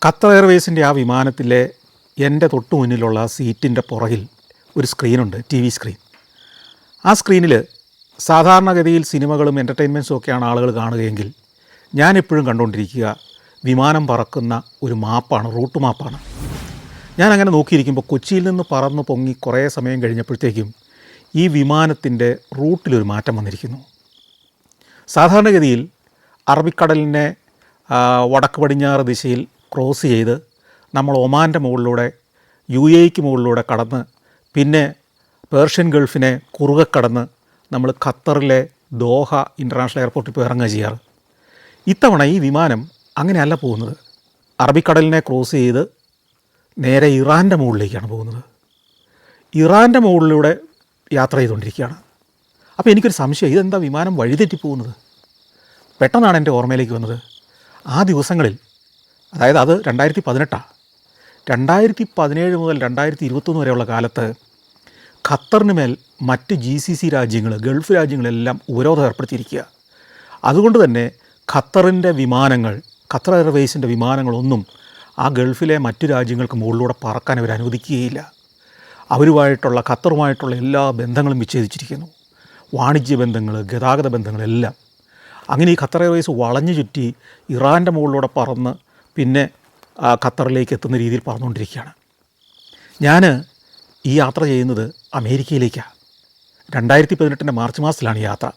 Qatar എയർവേസിൻ്റെ ആ വിമാനത്തിലെ എൻ്റെ തൊട്ടു മുന്നിലുള്ള സീറ്റിൻ്റെ പുറകിൽ ഒരു സ്ക്രീനുണ്ട്, TV സ്ക്രീൻ. ആ സ്ക്രീനിൽ സാധാരണഗതിയിൽ സിനിമകളും എൻ്റർടൈൻമെൻറ്റ്സും ഒക്കെയാണ് ആളുകൾ കാണുകയെങ്കിൽ ഞാനെപ്പോഴും കണ്ടുകൊണ്ടിരിക്കുക വിമാനം പറക്കുന്ന ഒരു മാപ്പാണ്, റൂട്ട് മാപ്പാണ്. ഞാനങ്ങനെ നോക്കിയിരിക്കുമ്പോൾ കൊച്ചിയിൽ നിന്ന് പറന്ന് പൊങ്ങി കുറേ സമയം കഴിഞ്ഞപ്പോഴത്തേക്കും ഈ വിമാനത്തിൻ്റെ റൂട്ടിലൊരു മാറ്റം വന്നിരിക്കുന്നു. സാധാരണഗതിയിൽ അറബിക്കടലിനെ വടക്ക് പടിഞ്ഞാറ് ദിശയിൽ ക്രോസ് ചെയ്ത് നമ്മൾ ഒമാൻ്റെ മുകളിലൂടെ UAEക്ക് മുകളിലൂടെ കടന്ന് പിന്നെ പേർഷ്യൻ ഗൾഫിനെ കുറുകെ കടന്ന് നമ്മൾ ഖത്തറിലെ ദോഹ ഇൻ്റർനാഷണൽ എയർപോർട്ടിൽ പോയി ഇറങ്ങുക ചെയ്യാറ്. ഇത്തവണ ഈ വിമാനം അങ്ങനെയല്ല പോകുന്നത്. അറബിക്കടലിനെ ക്രോസ് ചെയ്ത് നേരെ ഇറാൻ്റെ മുകളിലേക്കാണ് പോകുന്നത്. ഇറാൻ്റെ മുകളിലൂടെ യാത്ര ചെയ്തുകൊണ്ടിരിക്കുകയാണ്. അപ്പോൾ എനിക്കൊരു സംശയം, ഇതെന്താ വിമാനം വഴിതെറ്റിപ്പോകുന്നത്? പെട്ടെന്നാണ് എൻ്റെ ഓർമ്മയിലേക്ക് വന്നത്. ആ ദിവസങ്ങളിൽ, അതായത് അത് 2018, 2017 മുതൽ 2021 വരെയുള്ള കാലത്ത് ഖത്തറിന് മേൽ മറ്റ് GCC രാജ്യങ്ങൾ, ഗൾഫ് രാജ്യങ്ങളെല്ലാം ഉപരോധം ഏർപ്പെടുത്തിയിരിക്കുക. അതുകൊണ്ട് തന്നെ ഖത്തറിൻ്റെ വിമാനങ്ങൾ, ഖത്തർ എയർവേസിൻ്റെ വിമാനങ്ങളൊന്നും ആ ഗൾഫിലെ മറ്റു രാജ്യങ്ങൾക്ക് മുകളിലൂടെ പറക്കാൻ അവർ അനുവദിക്കുകയില്ല. അവരുമായിട്ടുള്ള, ഖത്തറുമായിട്ടുള്ള എല്ലാ ബന്ധങ്ങളും വിച്ഛേദിച്ചിരിക്കുന്നു. വാണിജ്യ ബന്ധങ്ങൾ, ഗതാഗത ബന്ധങ്ങളെല്ലാം. അങ്ങനെ ഈ ഖത്തർ എയർവേസ് വളഞ്ഞു ചുറ്റി ഇറാൻ്റെ മുകളിലൂടെ പറന്ന് പിന്നെ ഖത്തറിലേക്ക് എത്തുന്ന രീതിയിൽ പറന്നുകൊണ്ടിരിക്കുകയാണ്. ഞാൻ ഈ യാത്ര ചെയ്യുന്നത് അമേരിക്കയിലേക്കാണ്. 2018 മാർച്ച് മാസത്തിലാണ് ഈ യാത്ര.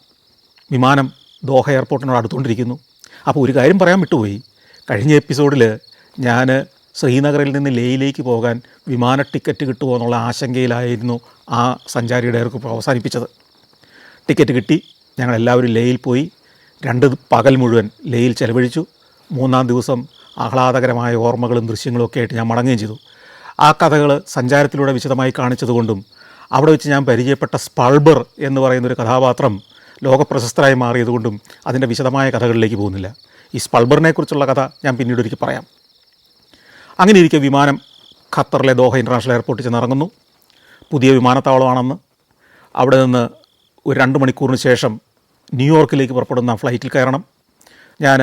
വിമാനം ദോഹ എയർപോർട്ടിനോട് അടുത്തുകൊണ്ടിരിക്കുന്നു. അപ്പോൾ ഒരു കാര്യം പറയാൻ വിട്ടുപോയി. കഴിഞ്ഞ എപ്പിസോഡിൽ ഞാൻ ശ്രീനഗറിൽ നിന്ന് ലേയിലേക്ക് പോകാൻ വിമാന ടിക്കറ്റ് കിട്ടുമോ എന്നുള്ള ആശങ്കയിലായിരുന്നു ആ സഞ്ചാരിയുടെ ഏർപ്പ് അവസാനിപ്പിച്ചത്. ടിക്കറ്റ് കിട്ടി. ഞങ്ങളെല്ലാവരും ലേയിൽ പോയി 2 പകൽ മുഴുവൻ ലേയിൽ ചെലവഴിച്ചു. 3-ാം ദിവസം ആഹ്ലാദകരമായ ഓർമ്മകളും ദൃശ്യങ്ങളും ഒക്കെ ആയിട്ട് ഞാൻ മടങ്ങുകയും ചെയ്തു. ആ കഥകൾ സഞ്ചാരത്തിലൂടെ വിശദമായി കാണിച്ചതുകൊണ്ടും അവിടെ വെച്ച് ഞാൻ പരിചയപ്പെട്ട സ്പൾബർ എന്ന് പറയുന്നൊരു കഥാപാത്രം ലോകപ്രശസ്തരായി മാറിയതുകൊണ്ടും അതിൻ്റെ വിശദമായ കഥകളിലേക്ക് പോകുന്നില്ല. ഈ സ്പൾബറിനെക്കുറിച്ചുള്ള കഥ ഞാൻ പിന്നീട് ഒരിക്കൽ പറയാം. അങ്ങനെ ഇരിക്കെ വിമാനം ഖത്തറിലെ ദോഹ ഇൻ്റർനാഷണൽ എയർപോർട്ടിൽ ചെന്നിറങ്ങുന്നു. പുതിയ വിമാനത്താവളമാണെന്ന്. അവിടെ നിന്ന് ഒരു 2 മണിക്കൂറിന് ശേഷം ന്യൂയോർക്കിലേക്ക് പുറപ്പെടുന്ന ഫ്ലൈറ്റിൽ കയറണം. ഞാൻ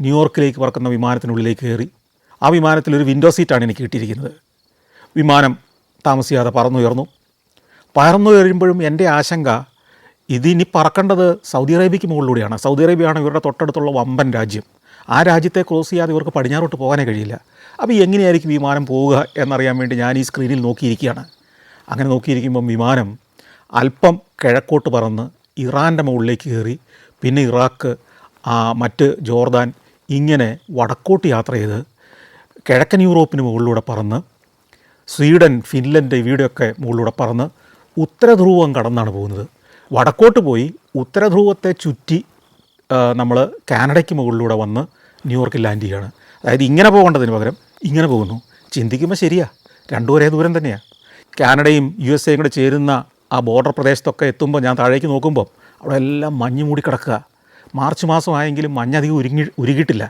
ന്യൂയോർക്കിലേക്ക് പറക്കുന്ന വിമാനത്തിനുള്ളിലേക്ക് കയറി. ആ വിമാനത്തിലൊരു വിൻഡോ സീറ്റാണ് എനിക്ക് കിട്ടിയിരിക്കുന്നത്. വിമാനം താമസിയാതെ പറന്നുയരുമ്പോഴും എൻ്റെ ആശങ്ക, ഇതിനി പറക്കേണ്ടത് സൗദി അറേബ്യയ്ക്ക് മുകളിലൂടെയാണ്. സൗദി അറേബ്യയാണ് ഇവരുടെ തൊട്ടടുത്തുള്ള വമ്പൻ രാജ്യം. ആ രാജ്യത്തെ ക്രോസ് ചെയ്യാതെ ഇവർക്ക് പടിഞ്ഞാറോട്ട് പോകാനേ കഴിയില്ല. അപ്പോൾ എങ്ങനെയായിരിക്കും വിമാനം പോവുക എന്നറിയാൻ വേണ്ടി ഞാൻ ഈ സ്ക്രീനിൽ നോക്കിയിരിക്കുകയാണ്. അങ്ങനെ നോക്കിയിരിക്കുമ്പം വിമാനം അല്പം കിഴക്കോട്ട് പറന്ന് ഇറാൻ്റെ മുകളിലേക്ക് കയറി പിന്നെ ഇറാഖ്, മറ്റ് ജോർദാൻ, ഇങ്ങനെ വടക്കോട്ട് യാത്ര ചെയ്ത് കിഴക്കൻ യൂറോപ്പിന് മുകളിലൂടെ പറന്ന് സ്വീഡൻ, ഫിൻലൻഡ് ഇവിടെയൊക്കെ മുകളിലൂടെ പറന്ന് ഉത്തരധ്രുവം കടന്നാണ് പോകുന്നത്. വടക്കോട്ട് പോയി ഉത്തരധ്രുവത്തെ ചുറ്റി നമ്മൾ കാനഡയ്ക്ക് മുകളിലൂടെ വന്ന് ന്യൂയോർക്കിൽ ലാൻഡ് ചെയ്യുകയാണ്. അതായത് ഇങ്ങനെ പോകേണ്ടതിന് പകരം ഇങ്ങനെ പോകുന്നു. ചിന്തിക്കുമ്പോൾ ശരിയാ, രണ്ടും ഒരേ ദൂരം തന്നെയാണ്. കാനഡയും USA കൂടെ ചേരുന്ന ആ ബോർഡർ പ്രദേശത്തൊക്കെ എത്തുമ്പോൾ ഞാൻ താഴേക്ക് നോക്കുമ്പോൾ അവിടെ എല്ലാം മഞ്ഞ് മൂടിക്കിടക്കുക. മാർച്ച് മാസമായെങ്കിലും മഞ്ഞധികം ഉരുകിയിട്ടില്ല.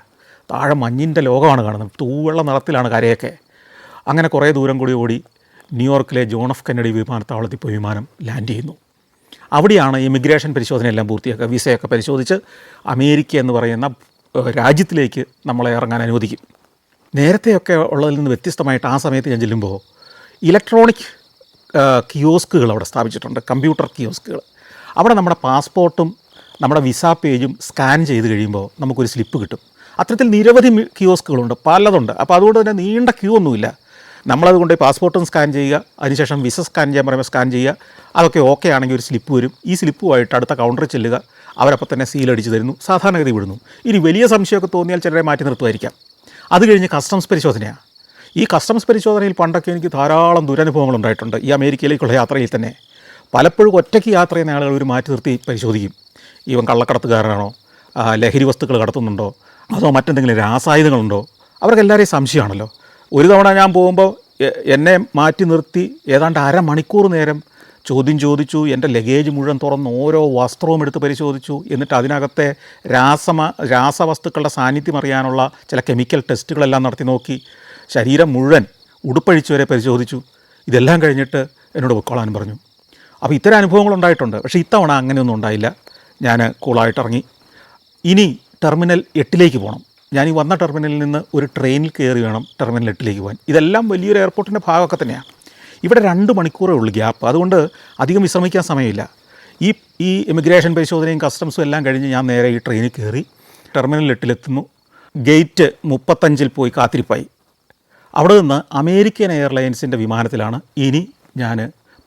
താഴെ മഞ്ഞിൻ്റെ ലോകമാണ് കാണുന്നത്. തൂവെള്ള നിറത്തിലാണ് കരയൊക്കെ. അങ്ങനെ കുറേ ദൂരം കൂടി ഓടി ന്യൂയോർക്കിലെ ജോൺ എഫ് കെന്നഡി വിമാനത്താവളത്തിൽ പോയി വിമാനം ലാൻഡ് ചെയ്യുന്നു. അവിടെയാണ് ഇമിഗ്രേഷൻ പരിശോധനയെല്ലാം പൂർത്തിയാക്കുക. വിസയൊക്കെ പരിശോധിച്ച് അമേരിക്ക എന്ന് പറയുന്ന രാജ്യത്തിലേക്ക് നമ്മളെ ഇറങ്ങാൻ അനുവദിക്കും. നേരത്തെയൊക്കെ ഉള്ളതിൽ നിന്ന് വ്യത്യസ്തമായിട്ട് ആ സമയത്ത് ഞാൻ ചെല്ലുമ്പോൾ ഇലക്ട്രോണിക് കിയോസ്കുകൾ അവിടെ സ്ഥാപിച്ചിട്ടുണ്ട്, കമ്പ്യൂട്ടർ കിയോസ്കുകൾ. അവിടെ നമ്മുടെ പാസ്പോർട്ടും നമ്മുടെ വിസ പേജും സ്കാൻ ചെയ്ത് കഴിയുമ്പോൾ നമുക്കൊരു സ്ലിപ്പ് കിട്ടും. അത്തരത്തിൽ നിരവധി കിയോസ്കുകളുണ്ട്, പലതുണ്ട്. അപ്പോൾ അതുകൊണ്ട് തന്നെ നീണ്ട ക്യൂ ഒന്നുമില്ല. നമ്മളതുകൊണ്ട് പാസ്പോർട്ടും സ്കാൻ ചെയ്യുക, അതിനുശേഷം വിസ സ്കാൻ ചെയ്യാൻ പറയുമ്പോൾ സ്കാൻ ചെയ്യുക. അതൊക്കെ ഓക്കെ ആണെങ്കിൽ ഒരു സ്ലിപ്പ് വരും. ഈ സ്ലിപ്പുമായിട്ട് അടുത്ത കൗണ്ടറിൽ ചെല്ലുക. അവരപ്പോൾ തന്നെ സീലടിച്ച് തരുന്നു, സാധാരണഗതി വിടുന്നു. ഇനി വലിയ സംശയമൊക്കെ തോന്നിയാൽ ചിലരെ മാറ്റി നിർത്തുമായിരിക്കാം. അത് കഴിഞ്ഞ് കസ്റ്റംസ് പരിശോധനയാണ്. ഈ കസ്റ്റംസ് പരിശോധനയിൽ പണ്ടൊക്കെ എനിക്ക് ധാരാളം ദുരനുഭവങ്ങൾ ഉണ്ടായിട്ടുണ്ട്. ഈ അമേരിക്കയിലേക്കുള്ള യാത്രയിൽ തന്നെ പലപ്പോഴും ഒറ്റയ്ക്ക് യാത്ര ചെയ്യുന്ന ആളുകൾ ഒരു മാറ്റി നിർത്തി പരിശോധിക്കും. ഇവൻ കള്ളക്കടത്തുകാരനാണോ, ലഹരി വസ്തുക്കൾ കടത്തുന്നുണ്ടോ, അതോ മറ്റെന്തെങ്കിലും രാസായുധങ്ങളുണ്ടോ. അവർക്ക് എല്ലാവരെയും സംശയമാണല്ലോ. ഒരു തവണ ഞാൻ പോകുമ്പോൾ എന്നെ മാറ്റി നിർത്തി ഏതാണ്ട് 1/2 മണിക്കൂർ നേരം ചോദ്യം ചോദിച്ചു. എൻ്റെ ലഗേജ് മുഴുവൻ തുറന്ന് ഓരോ വസ്ത്രവും എടുത്ത് പരിശോധിച്ചു. എന്നിട്ട് അതിനകത്തെ രാസവസ്തുക്കളുടെ സാന്നിധ്യം അറിയാനുള്ള ചില കെമിക്കൽ ടെസ്റ്റുകളെല്ലാം നടത്തി നോക്കി. ശരീരം മുഴുവൻ ഉടുപ്പഴിച്ച് വരെ പരിശോധിച്ചു. ഇതെല്ലാം കഴിഞ്ഞിട്ട് എന്നോട് പൊക്കോളാൻ പറഞ്ഞു. അപ്പോൾ ഇത്തരം അനുഭവങ്ങളുണ്ടായിട്ടുണ്ട്. പക്ഷേ ഇത്തവണ അങ്ങനെയൊന്നും ഉണ്ടായില്ല. ഞാൻ കൂളായിട്ടിറങ്ങി. ഇനി ടെർമിനൽ 8 പോകണം. ഞാൻ ഈ വന്ന ടെർമിനലിൽ നിന്ന് ഒരു ട്രെയിനിൽ കയറി വേണം ടെർമിനൽ 8ലേക്ക് പോകാൻ. ഇതെല്ലാം വലിയൊരു എയർപോർട്ടിൻ്റെ ഭാഗമൊക്കെ തന്നെയാണ്. ഇവിടെ 2 മണിക്കൂറേ ഉള്ളൂ ഗ്യാപ്പ്. അതുകൊണ്ട് അധികം വിശ്രമിക്കാൻ സമയമില്ല. ഈ ഇമിഗ്രേഷൻ പരിശോധനയും കസ്റ്റംസും എല്ലാം കഴിഞ്ഞ് ഞാൻ നേരെ ഈ ട്രെയിനിൽ കയറി ടെർമിനൽ 8 ഗേറ്റ് 35 പോയി കാത്തിരിപ്പായി. അവിടെ നിന്ന് അമേരിക്കൻ എയർലൈൻസിൻ്റെ വിമാനത്തിലാണ് ഇനി ഞാൻ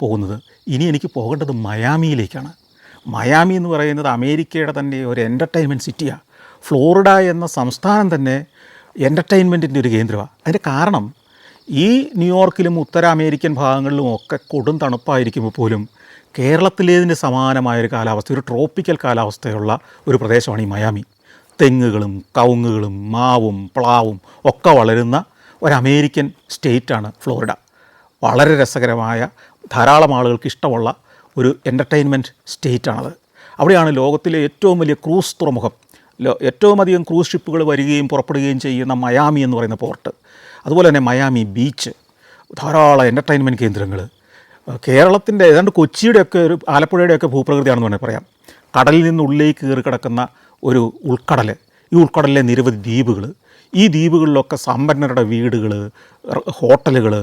പോകുന്നത്. ഇനി എനിക്ക് പോകേണ്ടത് മയാമിയിലേക്കാണ്. മയാമി എന്ന് പറയുന്നത് അമേരിക്കയുടെ തന്നെ ഒരു എൻ്റർടൈൻമെൻറ്റ് സിറ്റിയാണ്. ഫ്ലോറിഡ എന്ന സംസ്ഥാനം തന്നെ എൻ്റർടൈൻമെൻറ്റിൻ്റെ ഒരു കേന്ദ്രമാണ്. അതിൻ്റെ കാരണം ഈ ന്യൂയോർക്കിലും ഉത്തര അമേരിക്കൻ ഭാഗങ്ങളിലും ഒക്കെ കൊടും തണുപ്പായിരിക്കുമ്പോൾ പോലും കേരളത്തിലേതിന് സമാനമായൊരു കാലാവസ്ഥ, ഒരു ട്രോപ്പിക്കൽ കാലാവസ്ഥയുള്ള ഒരു പ്രദേശമാണ് ഈ മയാമി. തെങ്ങുകളും കവുങ്ങുകളും മാവും പ്ലാവും ഒക്കെ വളരുന്ന ഒരു അമേരിക്കൻ സ്റ്റേറ്റാണ് ഫ്ലോറിഡ. വളരെ രസകരമായ, ധാരാളം ആളുകൾക്ക് ഇഷ്ടമുള്ള ഒരു എൻ്റർടൈൻമെൻറ്റ് സ്റ്റേറ്റാണത്. അവിടെയാണ് ലോകത്തിലെ ഏറ്റവും വലിയ ക്രൂസ് തുറമുഖം, ഏറ്റവും അധികം ക്രൂസ് ഷിപ്പുകൾ വരികയും പുറപ്പെടുകയും ചെയ്യുന്ന മയാമി എന്ന് പറയുന്ന പോർട്ട്. അതുപോലെ തന്നെ മയാമി ബീച്ച്, ധാരാളം എൻ്റർടൈൻമെൻറ്റ് കേന്ദ്രങ്ങൾ. കേരളത്തിൻ്റെ ഏതാണ്ട് കൊച്ചിയുടെയൊക്കെ ഒരു ആലപ്പുഴയുടെയൊക്കെ ഭൂപ്രകൃതിയാണെന്ന് വേണമെങ്കിൽ പറയാം. കടലിൽ നിന്ന് ഉള്ളിലേക്ക് കയറി കിടക്കുന്ന ഒരു ഉൾക്കടൽ, ഈ ഉൾക്കടലിലെ നിരവധി ദ്വീപുകൾ, ഈ ദ്വീപുകളിലൊക്കെ സമ്പന്നരുടെ വീടുകൾ, ഹോട്ടലുകൾ,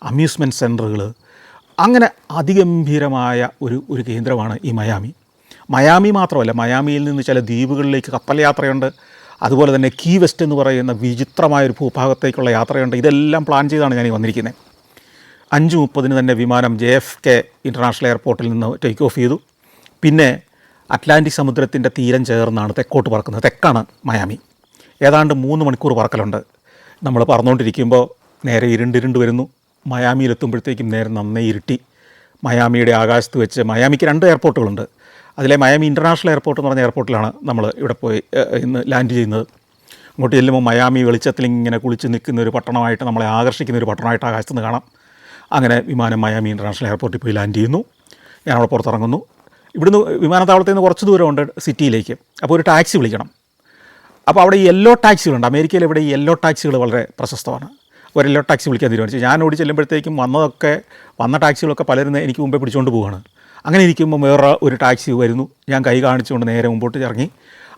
അമ്യൂസ്മെൻറ്റ് സെൻറ്ററുകൾ, അങ്ങനെ അതിഗംഭീരമായ ഒരു കേന്ദ്രമാണ് ഈ മയാമി. മയാമി മാത്രമല്ല, മയാമിയിൽ നിന്ന് ചില ദ്വീപുകളിലേക്ക് കപ്പൽ യാത്രയുണ്ട്. അതുപോലെ തന്നെ കീ വെസ്റ്റ് എന്ന് പറയുന്ന വിചിത്രമായൊരു ഭൂഭാഗത്തേക്കുള്ള യാത്രയുണ്ട്. ഇതെല്ലാം പ്ലാൻ ചെയ്താണ് ഞാൻ ഈ വന്നിരിക്കുന്നത്. 5:30 തന്നെ വിമാനം JFK ഇൻ്റർനാഷണൽ എയർപോർട്ടിൽ നിന്ന് ടേക്ക് ഓഫ് ചെയ്തു. പിന്നെ അറ്റ്ലാന്റിക് സമുദ്രത്തിൻ്റെ തീരം ചേർന്നാണ് തെക്കോട്ട് പറക്കുന്നത്. തെക്കാണ് മയാമി. ഏതാണ്ട് 3 മണിക്കൂർ പറക്കലുണ്ട്. നമ്മൾ പറന്നുകൊണ്ടിരിക്കുമ്പോൾ നേരെ ഇരുണ്ട് വരുന്നു. മയാമിയിലെത്തുമ്പോഴത്തേക്കും നേരെ നന്നേ ഇരുട്ടി. മയാമിയുടെ ആകാശത്ത് വെച്ച്, മയാമിക്ക് 2 എയർപോർട്ടുകളുണ്ട്. അതിലെ മയാമി ഇൻ്റർനാഷണൽ എയർപോർട്ട് എന്ന് പറഞ്ഞ എയർപോർട്ടിലാണ് നമ്മൾ ഇവിടെ പോയി ഇന്ന് ലാൻഡ് ചെയ്യുന്നത്. അങ്ങോട്ട് ചെല്ലുമ്പോൾ മയാമി വെളിച്ചത്തിൽ ഇങ്ങനെ കുളിച്ച് നിൽക്കുന്ന ഒരു പട്ടണമായിട്ട്, നമ്മളെ ആകർഷിക്കുന്ന ഒരു പട്ടണമായിട്ട് ആകാശത്ത് നിന്ന് കാണാം. അങ്ങനെ വിമാനം മയാമി ഇൻ്റർനാഷണൽ എയർപോർട്ടിൽ പോയി ലാൻഡ് ചെയ്യുന്നു. ഞാൻ അവിടെ പുറത്തിറങ്ങുന്നു. ഇവിടുന്ന് വിമാനത്താവളത്തിൽ നിന്ന് കുറച്ച് ദൂരമുണ്ട് സിറ്റിയിലേക്ക്. അപ്പോൾ ഒരു ടാക്സി വിളിക്കണം. അപ്പോൾ അവിടെ യെല്ലോ ടാക്സികളുണ്ട്. അമേരിക്കയിൽ ഇവിടെ ഈ യെല്ലോ ടാക്സികൾ വളരെ പ്രശസ്തമാണ്. ഒരു യെല്ലോ ടാക്സി വിളിക്കാൻ തീരുമാനിച്ചു. ഞാൻ ഓടി ചെല്ലുമ്പോഴത്തേക്കും വന്ന ടാക്സികളൊക്കെ പലരും എനിക്ക് മുമ്പേ പിടിച്ചുകൊണ്ട് പോവുകയാണ്. അങ്ങനെ ഇരിക്കുമ്പോൾ വേറെ ഒരു ടാക്സി വരുന്നു. ഞാൻ കൈ കാണിച്ചുകൊണ്ട് നേരെ മുമ്പോട്ട് ഇറങ്ങി.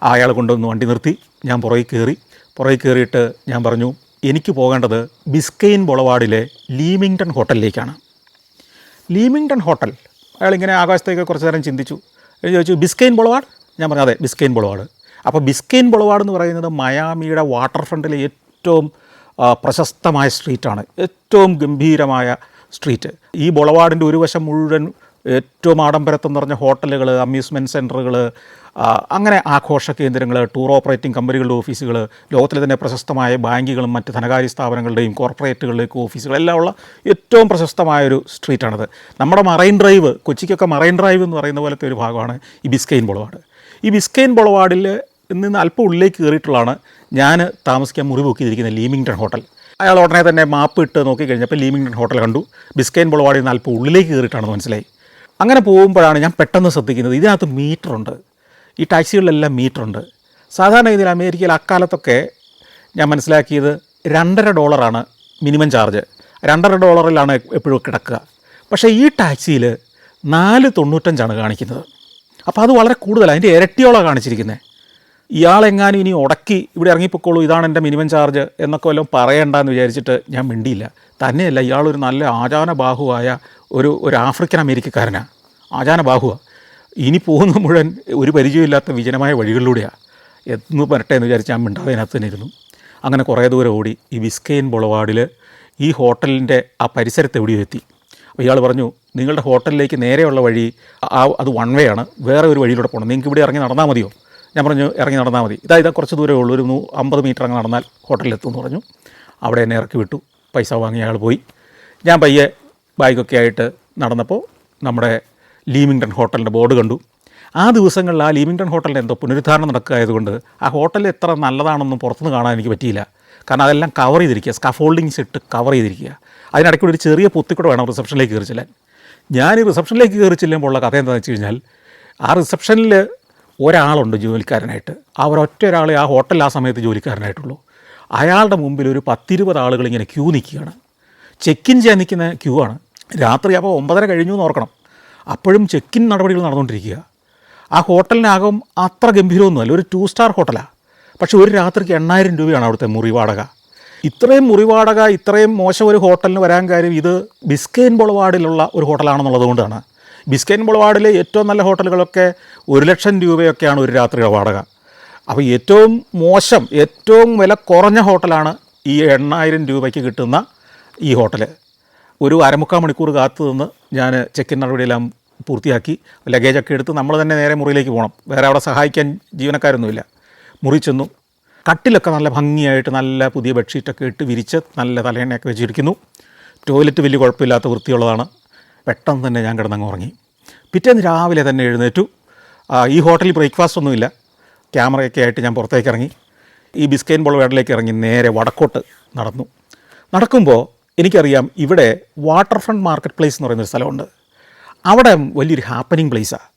അയാൾ കൊണ്ടുവന്ന് വണ്ടി നിർത്തി. ഞാൻ പുറകിൽ കയറിയിട്ട് ഞാൻ പറഞ്ഞു, എനിക്ക് പോകേണ്ടത് ബിസ്കെയിൻ ബൊളവാർഡിലെ ലീമിങ്ടൺ ഹോട്ടലിലേക്കാണ്. ലീമിങ്ടൺ ഹോട്ടൽ. അയാളിങ്ങനെ ആകാശത്തേക്ക് കുറച്ച് നേരം ചിന്തിച്ചു. ചോദിച്ചു, ബിസ്കെയിൻ ബൊളവാർഡ്? ഞാൻ പറഞ്ഞു, അതെ, ബിസ്കെയിൻ ബൊളവാർഡ്. അപ്പോൾ ബിസ്കെയിൻ ബൊളവാർഡ് എന്ന് പറയുന്നത് മയാമിയുടെ വാട്ടർ ഫ്രണ്ടിലെ ഏറ്റവും പ്രശസ്തമായ സ്ട്രീറ്റാണ്, ഏറ്റവും ഗംഭീരമായ സ്ട്രീറ്റ്. ഈ ബൊളവാർഡിൻ്റെ ഒരു വശം മുഴുവൻ ഏറ്റവും ആഡംബരത്വം നിറഞ്ഞ ഹോട്ടലുകൾ, അമ്യൂസ്മെൻറ്റ് സെൻറ്ററുകൾ, അങ്ങനെ ആഘോഷ കേന്ദ്രങ്ങൾ, ടൂർ ഓപ്പറേറ്റിംഗ് കമ്പനികളുടെ ഓഫീസുകൾ, ലോകത്തിലെ തന്നെ പ്രശസ്തമായ ബാങ്കുകളും മറ്റ് ധനകാര്യ സ്ഥാപനങ്ങളുടെയും കോർപ്പറേറ്റുകളുടെയും ഓഫീസുകൾ എല്ലാം ഉള്ള ഏറ്റവും പ്രശസ്തമായൊരു സ്ട്രീറ്റാണിത്. നമ്മുടെ മറൈൻ ഡ്രൈവ്, കൊച്ചിക്കൊക്കെ മറൈൻ ഡ്രൈവ് എന്ന് പറയുന്ന പോലത്തെ ഒരു ഭാഗമാണ് ഈ ബിസ്കെയിൻ ബൊളവാർഡ്. ഈ ബിസ്കെയിൻ ബൊളവാർഡിൽ നിന്ന് അല്പം ഉള്ളിലേക്ക് കയറിയിട്ടുള്ളതാണ് ഞാൻ താമസിക്കാൻ മുറി ബുക്ക് ചെയ്തിരിക്കുന്ന ലീമിങ്ടൺ ഹോട്ടൽ. അയാൾ ഉടനെ തന്നെ മാപ്പ് ഇട്ട് നോക്കിക്കഴിഞ്ഞപ്പോൾ ലീമിങ്ടൺ ഹോട്ടൽ കണ്ടു. ബിസ്കെയിൻ ബൊളവാർഡിൽ നിന്ന് അല്പം ഉള്ളിലേക്ക് കയറിയിട്ടാണെന്ന് മനസ്സിലായി. അങ്ങനെ പോകുമ്പോഴാണ് ഞാൻ പെട്ടെന്ന് ശ്രദ്ധിക്കുന്നത്, ഇതിനകത്ത് മീറ്ററുണ്ട്. ഈ ടാക്സികളിലെല്ലാം മീറ്ററുണ്ട്. സാധാരണ ഇതിൽ അമേരിക്കയിൽ അക്കാലത്തൊക്കെ ഞാൻ മനസ്സിലാക്കിയത് $2.50 മിനിമം ചാർജ്. $2.50 എപ്പോഴും കിടക്കുക. പക്ഷേ ഈ ടാക്സിയിൽ $4.95 കാണിക്കുന്നത്. അപ്പോൾ അത് വളരെ കൂടുതലാണ്. അതിൻ്റെ ഇരട്ടിയോളം കാണിച്ചിരിക്കുന്നത്. ഇയാളെങ്ങാനും ഇനി ഉടക്കി ഇവിടെ ഇറങ്ങിപ്പോക്കോളൂ, ഇതാണ് എൻ്റെ മിനിമം ചാർജ് എന്നൊക്കെ പറയണ്ടെന്ന് വിചാരിച്ചിട്ട് ഞാൻ മിണ്ടിയില്ല. തന്നെയല്ല, ഇയാളൊരു നല്ല ആചാനബാഹുവായ ഒരു ആഫ്രിക്കൻ അമേരിക്കക്കാരനാണ്. ആചാനബാഹുവാണ്. ഇനി പോകുന്ന മുഴുവൻ ഒരു പരിചയമില്ലാത്ത വിജനമായ വഴികളിലൂടെയാണ്. എന്ന് വരട്ടെ എന്ന് വിചാരിച്ച് ഞാൻ മിണ്ടാതെ അതിനകത്ത് തന്നെ ഇരുന്നു. അങ്ങനെ കുറേ ദൂരം ഓടി ഈ ബിസ്കെയിൻ ബൊളവാർഡിൽ ഈ ഹോട്ടലിൻ്റെ ആ പരിസരത്ത് എവിടെയോ എത്തി. അപ്പോൾ ഇയാൾ പറഞ്ഞു, നിങ്ങളുടെ ഹോട്ടലിലേക്ക് നേരെയുള്ള വഴി അത് വൺ വേ ആണ്, വേറെ ഒരു വഴിയിലൂടെ പോകണം, നിങ്ങൾക്ക് ഇവിടെ ഇറങ്ങി നടന്നാൽ മതിയോ? ഞാൻ പറഞ്ഞു, ഇറങ്ങി നടന്നാൽ മതി. ഇതാ കുറച്ച് ദൂരമേ ഉള്ളൂ, ഒരു 50 മീറ്റർ അങ്ങ് നടന്നാൽ ഹോട്ടലിലെത്തുമെന്ന് പറഞ്ഞു. അവിടെ എന്നെ ഇറക്കി വിട്ടു. പൈസ വാങ്ങി അയാൾ പോയി. ഞാൻ പയ്യെ ബാഗൊക്കെ ആയിട്ട് നടന്നപ്പോൾ നമ്മുടെ ലീമിങ്ടൺ ഹോട്ടലിൻ്റെ ബോർഡ് കണ്ടു. ആ ദിവസങ്ങളിൽ ആ ലീമിങ്ടൺ ഹോട്ടലിൻ്റെ എന്തോ പുനരുദ്ധാരണം നടക്കുകയായതുകൊണ്ട് ആ ഹോട്ടൽ എത്ര നല്ലതാണെന്നും പുറത്തുനിന്ന് കാണാൻ എനിക്ക് പറ്റിയില്ല. കാരണം അതെല്ലാം കവർ ചെയ്തിരിക്കുക, സ്കഫോൾഡിങ്സ് ഇട്ട് കവർ ചെയ്തിരിക്കുക. അതിനിടയ്ക്ക് ഒരു ചെറിയ പൊത്തിക്കൂടെ വേണം റിസപ്ഷനിലേക്ക് കയറി ചെല്ലാൻ. ഞാൻ ഈ റിസപ്ഷനിലേക്ക് കയറി ചെല്ലുമ്പോൾ ഉള്ള കഥ എന്താണെന്ന് വെച്ച് കഴിഞ്ഞാൽ, ആ റിസപ്ഷനിൽ ഒരാളുണ്ട് ജോലിക്കാരനായിട്ട്. ഒരൊറ്റ ഒരാളെ ആ ഹോട്ടലിൽ ആ സമയത്ത് ജോലിക്കാരനായിട്ടുള്ളൂ. അയാളുടെ മുമ്പിൽ ഒരു 10-20 ആളുകൾ ഇങ്ങനെ ക്യൂ നിൽക്കുകയാണ്. ചെക്ക് ഇൻ ചെയ്യാൻ നിൽക്കുന്ന ക്യൂ ആണ്. രാത്രി അപ്പോൾ 9:30 കഴിഞ്ഞു എന്ന് ഓർക്കണം. അപ്പോഴും ചെക്ക് ഇൻ നടപടികൾ നടന്നുകൊണ്ടിരിക്കുക. ആ ഹോട്ടലിനകം അത്ര ഗംഭീരമൊന്നുമല്ല, ഒരു 2 സ്റ്റാർ ഹോട്ടലാണ്. പക്ഷേ ഒരു രാത്രിക്ക് 8,000 രൂപയാണ് അവിടുത്തെ മുറി വാടക. ഇത്രയും മുറി വാടക, ഇത്രയും മോശം ഒരു ഹോട്ടലിന് വരാൻ കാര്യം ഇത് ബിസ്കൈൻ ബൊളവാർഡിലുള്ള ഒരു ഹോട്ടലാണെന്നുള്ളത് കൊണ്ടാണ്. ബിസ്കൈൻ ബൊളവാർഡിലെ ഏറ്റവും നല്ല ഹോട്ടലുകളൊക്കെ 1,00,000 രൂപയൊക്കെയാണ് ഒരു രാത്രിയുടെ വാടക. അപ്പോൾ ഏറ്റവും മോശം, ഏറ്റവും വില കുറഞ്ഞ ഹോട്ടലാണ് ഈ 8,000 രൂപയ്ക്ക് കിട്ടുന്ന ഈ ഹോട്ടൽ. ഒരു 1/4 മണിക്കൂർ കാത്തു നിന്ന് ഞാൻ ചെക്ക് ഇൻ നടപടിയെല്ലാം പൂർത്തിയാക്കി ലഗേജൊക്കെ എടുത്ത് നമ്മൾ തന്നെ നേരെ മുറിയിലേക്ക് പോകണം. വേറെ അവിടെ സഹായിക്കാൻ ജീവനക്കാരൊന്നുമില്ല. മുറി ചെന്നു. കട്ടിലൊക്കെ നല്ല ഭംഗിയായിട്ട് നല്ല പുതിയ ബെഡ്ഷീറ്റൊക്കെ ഇട്ട് വിരിച്ച് നല്ല തലയെണ്ണയൊക്കെ വെച്ചിരിക്കുന്നു. ടോയ്ലറ്റ് വലിയ കുഴപ്പമില്ലാത്ത വൃത്തിയുള്ളതാണ്. പെട്ടെന്ന് തന്നെ ഞാൻ കിടന്നങ്ങ് ഉറങ്ങി. പിറ്റേന്ന് രാവിലെ തന്നെ എഴുന്നേറ്റു. ഈ ഹോട്ടലിൽ ബ്രേക്ക്ഫാസ്റ്റ് ഒന്നുമില്ല. ക്യാമറയൊക്കെ ആയിട്ട് ഞാൻ പുറത്തേക്ക് ഇറങ്ങി. ഈ ബിസ്കൈൻ ബൊളവാർഡിലേക്ക് ഇറങ്ങി നേരെ വടക്കോട്ട് നടന്നു. നടക്കുമ്പോൾ എനിക്കറിയാം ഇവിടെ വാട്ടർ ഫ്രണ്ട് മാർക്കറ്റ് പ്ലേസ് എന്ന് പറയുന്നൊരു സ്ഥലമുണ്ട്. അവിടെ വലിയൊരു ഹാപ്പനിങ് പ്ലേസാണ്.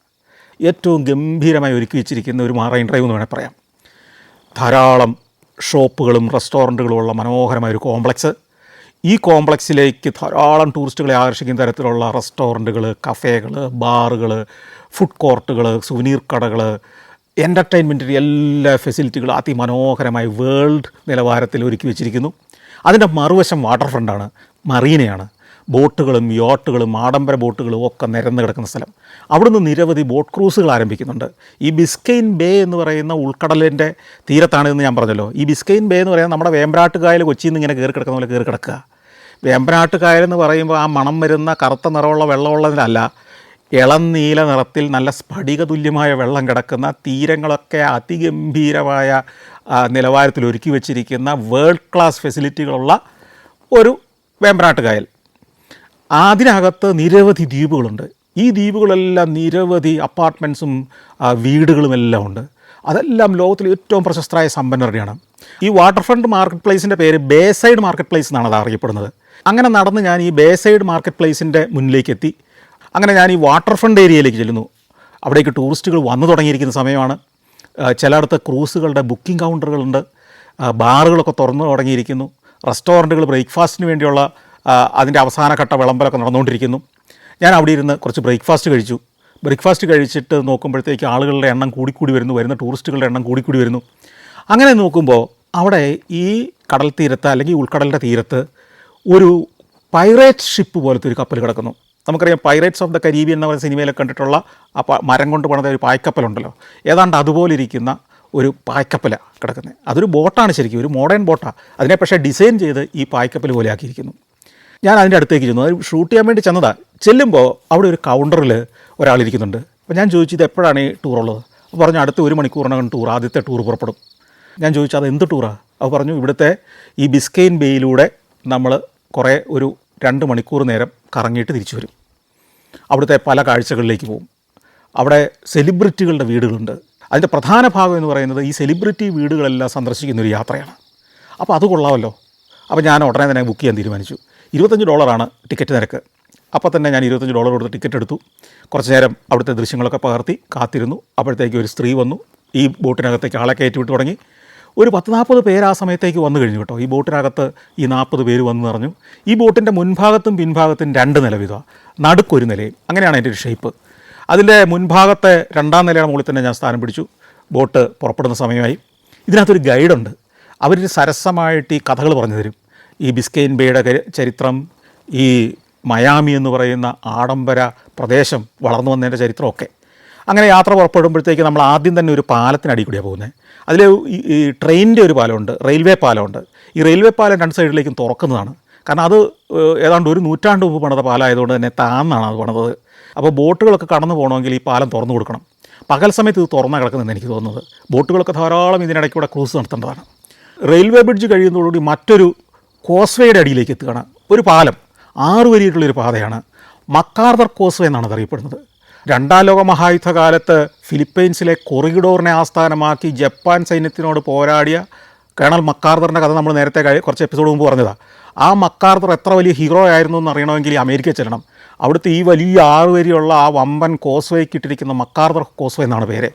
ഏറ്റവും ഗംഭീരമായി ഒരുക്കി വെച്ചിരിക്കുന്ന ഒരു മറൈൻ ഡ്രൈവ് എന്ന് വേണമെങ്കിൽ പറയാം. ധാരാളം ഷോപ്പുകളും റെസ്റ്റോറൻറ്റുകളും ഉള്ള മനോഹരമായൊരു കോംപ്ലക്സ്. ഈ കോംപ്ലക്സിലേക്ക് ധാരാളം ടൂറിസ്റ്റുകളെ ആകർഷിക്കുന്ന തരത്തിലുള്ള റെസ്റ്റോറൻറ്റുകൾ, കഫേകൾ, ബാറുകൾ, ഫുഡ് കോർട്ടുകൾ, സുവനീർ കടകൾ, എൻ്റർടൈൻമെൻറ്റിൻ്റെ എല്ലാ ഫെസിലിറ്റികളും അതിമനോഹരമായി വേൾഡ് നിലവാരത്തിൽ ഒരുക്കി വെച്ചിരിക്കുന്നു. അതിൻ്റെ മറുവശം വാട്ടർ ഫ്രണ്ടാണ്, മറീനയാണ്. ബോട്ടുകളും യോട്ടുകളും ആഡംബര ബോട്ടുകളും ഒക്കെ നിരന്ന് കിടക്കുന്ന സ്ഥലം. അവിടുന്ന് നിരവധി ബോട്ട് ക്രൂസുകൾ ആരംഭിക്കുന്നുണ്ട്. ഈ ബിസ്കൈൻ ബേ എന്ന് പറയുന്ന ഉൾക്കടലിൻ്റെ തീരത്താണെന്ന് ഞാൻ പറഞ്ഞല്ലോ. ഈ ബിസ്കൈൻ ബേ എന്ന് പറയുന്നത് നമ്മുടെ വേമ്പനാട്ട് കായൽ കൊച്ചിയിൽ നിന്ന് ഇങ്ങനെ കയറി കിടക്കുന്ന പോലെ കയറി കിടക്കുക. വേമ്പനാട്ട് കായൽ എന്ന് പറയുമ്പോൾ ആ മണം വരുന്ന കറുത്ത നിറമുള്ള വെള്ളമുള്ളതിനല്ല, ഇളം നീല നിറത്തിൽ നല്ല സ്ഫടിക തുല്യമായ വെള്ളം കിടക്കുന്ന തീരങ്ങളൊക്കെ അതിഗംഭീരമായ നിലവാരത്തിൽ ഒരുക്കി വച്ചിരിക്കുന്ന വേൾഡ് ക്ലാസ് ഫെസിലിറ്റികളുള്ള ഒരു വേമ്പനാട്ട് കായൽ. അതിനകത്ത് നിരവധി ദ്വീപുകളുണ്ട്. ഈ ദ്വീപുകളെല്ലാം നിരവധി അപ്പാർട്ട്മെൻറ്റ്സും വീടുകളുമെല്ലാം ഉണ്ട്. അതെല്ലാം ലോകത്തിലെ ഏറ്റവും പ്രശസ്തരായ സമ്പന്നരുടെയാണ്. ഈ വാട്ടർ ഫ്രണ്ട് മാർക്കറ്റ് പ്ലേസിൻ്റെ പേര് ബേ സൈഡ് മാർക്കറ്റ് പ്ലേസ് എന്നാണ് അത് അറിയപ്പെടുന്നത്. അങ്ങനെ നടന്ന് ഞാൻ ഈ ബേ സൈഡ് മാർക്കറ്റ് പ്ലേസിൻ്റെ മുന്നിലേക്ക് എത്തി. അങ്ങനെ ഞാൻ ഈ വാട്ടർ ഫ്രണ്ട് ഏരിയയിലേക്ക് ചെല്ലുന്നു. അവിടേക്ക് ടൂറിസ്റ്റുകൾ വന്നു തുടങ്ങിയിരിക്കുന്ന സമയമാണ്. ചിലയിടത്ത് ക്രൂസുകളുടെ ബുക്കിംഗ് കൗണ്ടറുകളുണ്ട്. ബാറുകളൊക്കെ തുറന്നു തുടങ്ങിയിരിക്കുന്നു. റെസ്റ്റോറൻറ്റുകൾ ബ്രേക്ക്ഫാസ്റ്റിന് വേണ്ടിയുള്ള അതിൻ്റെ അവസാനഘട്ട വിളമ്പലൊക്കെ നടന്നുകൊണ്ടിരിക്കുന്നു. ഞാൻ അവിടെ ഇരുന്ന് കുറച്ച് ബ്രേക്ക്ഫാസ്റ്റ് കഴിച്ചു. ബ്രേക്ക്ഫാസ്റ്റ് കഴിച്ചിട്ട് നോക്കുമ്പോഴത്തേക്ക് ആളുകളുടെ എണ്ണം കൂടിക്കൂടി വരുന്ന ടൂറിസ്റ്റുകളുടെ എണ്ണം കൂടിക്കൂടി വരുന്നു. അങ്ങനെ നോക്കുമ്പോൾ അവിടെ ഈ കടൽ തീരത്ത് അല്ലെങ്കിൽ ഉൾക്കടലിൻ്റെ തീരത്ത് ഒരു പൈറേറ്റ് ഷിപ്പ് പോലത്തെ ഒരു കപ്പൽ കിടക്കുന്നു. നമുക്കറിയാം പൈറേറ്റ്സ് ഓഫ് ദ കരീബിയൻ എന്ന സിനിമയിലൊക്കെ കണ്ടിട്ടുള്ള മരം കൊണ്ട് പണിത ഒരു പായ്ക്കപ്പലുണ്ടല്ലോ, ഏതാണ്ട് അതുപോലെ ഇരിക്കുന്ന ഒരു പായ്ക്കപ്പലാണ് കിടക്കുന്നത്. അതൊരു ബോട്ടാണ്, ശരിക്കും ഒരു മോഡേൺ ബോട്ടാണ്. അതിനെ പക്ഷേ ഡിസൈൻ ചെയ്ത് ഈ പായ്ക്കപ്പൽ പോലെ ആക്കിയിരിക്കുന്നു. ഞാൻ അതിൻ്റെ അടുത്തേക്ക് ചെന്നു. അത് ഷൂട്ട് ചെയ്യാൻ വേണ്ടി ചെന്നതാണ്. ചെല്ലുമ്പോൾ അവിടെ ഒരു കൗണ്ടറിൽ ഒരാളിരിക്കുന്നുണ്ട്. അപ്പോൾ ഞാൻ ചോദിച്ചു, ഇത് എപ്പോഴാണ് ഈ ടൂറുള്ളത്? അപ്പോൾ പറഞ്ഞു, അടുത്ത 1 മണിക്കൂറിനകം ടൂർ, ആദ്യത്തെ ടൂർ പുറപ്പെടും. ഞാൻ ചോദിച്ചു, അത് എന്ത് ടൂറാണ്? അപ്പോൾ പറഞ്ഞു, ഇവിടുത്തെ ഈ ബിസ്കൈൻ ബേയിലൂടെ നമ്മൾ ഒരു 2 മണിക്കൂർ നേരം കറങ്ങിയിട്ട് തിരിച്ചു വരും. അവിടുത്തെ പല കാഴ്ചകളിലേക്ക് പോകും. അവിടെ സെലിബ്രിറ്റികളുടെ വീടുകളുണ്ട്. അതിൻ്റെ പ്രധാന ഭാഗം എന്ന് പറയുന്നത് ഈ സെലിബ്രിറ്റി വീടുകളെല്ലാം സന്ദർശിക്കുന്നൊരു യാത്രയാണ്. അപ്പോൾ അത് കൊള്ളാമല്ലോ. അപ്പോൾ ഞാൻ ഉടനെ തന്നെ ബുക്ക് ചെയ്യാൻ തീരുമാനിച്ചു. $25 ടിക്കറ്റ് നിരക്ക്. അപ്പോൾ തന്നെ ഞാൻ $25 കൊടുത്ത് ടിക്കറ്റ് എടുത്തു. കുറച്ച് നേരം അവിടുത്തെ ദൃശ്യങ്ങളൊക്കെ പകർത്തി കാത്തിരുന്നു. അപ്പോഴത്തേക്ക് ഒരു സ്ത്രീ വന്നു. ഈ ബോട്ടിനകത്തേക്ക് ആളെ കയറ്റി വിട്ട് തുടങ്ങി. ഒരു 10-40 പേര് ആ സമയത്തേക്ക് വന്നു കഴിഞ്ഞു കേട്ടോ. ഈ ബോട്ടിനകത്ത് ഈ 40 പേര് വന്നു നിറഞ്ഞു. ഈ ബോട്ടിൻ്റെ മുൻഭാഗത്തും പിൻഭാഗത്തും 2 നില വീതമാണ്, നടുക്കൊരു നിലയും. അങ്ങനെയാണ് അതിൻ്റെ ഒരു ഷേപ്പ്. അതിൻ്റെ മുൻഭാഗത്തെ 2ാം നിലയുടെ മുകളിൽ തന്നെ ഞാൻ സ്ഥാനം പിടിച്ചു. ബോട്ട് പുറപ്പെടുന്ന സമയമായി. ഇതിനകത്തൊരു ഗൈഡുണ്ട്. അവർ സരസമായിട്ട് ഈ കഥകൾ പറഞ്ഞു തരും. ഈ ബിസ്കൈൻ ബേയുടെ ചരിത്രം, ഈ മയാമി എന്ന് പറയുന്ന ആഡംബര പ്രദേശം വളർന്നു വന്നതിൻ്റെ ചരിത്രമൊക്കെ. അങ്ങനെ യാത്ര പുറപ്പെടുമ്പോഴത്തേക്ക് നമ്മൾ ആദ്യം തന്നെ ഒരു പാലത്തിനടി കൂടിയാണ് പോകുന്നത്. അതിൽ ഈ ട്രെയിനിൻ്റെ ഒരു പാലമുണ്ട്, റെയിൽവേ പാലമുണ്ട്. ഈ റെയിൽവേ പാലം 2 സൈഡിലേക്കും തുറക്കുന്നതാണ്. കാരണം അത് ഏതാണ്ട് 1 നൂറ്റാണ്ട് മുമ്പ് പണിത പാലമായതുകൊണ്ട് തന്നെ താന്നാണ് അത് പണിതത്. അപ്പോൾ ബോട്ടുകളൊക്കെ കടന്നു പോകണമെങ്കിൽ ഈ പാലം തുറന്നു കൊടുക്കണം. പകൽ സമയത്ത് ഇത് തുറന്നാണ് കിടക്കുന്നതെന്ന് എനിക്ക് തോന്നുന്നത്. ബോട്ടുകളൊക്കെ ധാരാളം ഇതിനിടയ്ക്കൂടെ ക്രൂസ് നടത്തേണ്ടതാണ്. റെയിൽവേ ബ്രിഡ്ജ് കഴിയുന്നതോടുകൂടി മറ്റൊരു കോസ്വേയുടെ അടിയിലേക്ക് എത്തുകയാണ്. ഒരു പാലം 6 വരിയിട്ടുള്ളൊരു പാതയാണ്. മക്കാർദർ കോസ്വേ എന്നാണ് അതറിയപ്പെടുന്നത്. 2ാം ലോക മഹായുദ്ധകാലത്ത് ഫിലിപ്പൈൻസിലെ കൊറിഡോറിനെ ആസ്ഥാനമാക്കി ജപ്പാൻ സൈന്യത്തിനോട് പോരാടിയ കേണൽ മക്കാർദറിൻ്റെ കഥ നമ്മൾ നേരത്തെ കുറച്ച് എപ്പിസോഡ് മുമ്പ് പറഞ്ഞതാണ്. ആ മക്കാർദർ എത്ര വലിയ ഹീറോ ആയിരുന്നു എന്ന് അറിയണമെങ്കിൽ അമേരിക്കയിൽ ചെല്ലണം. അവിടുത്തെ ഈ വലിയ 6 വരിയുള്ള ആ വമ്പൻ കോസ്വേക്ക് ഇട്ടിരിക്കുന്ന മക്കാർദർ കോസ്വേ എന്നാണ് പേര്.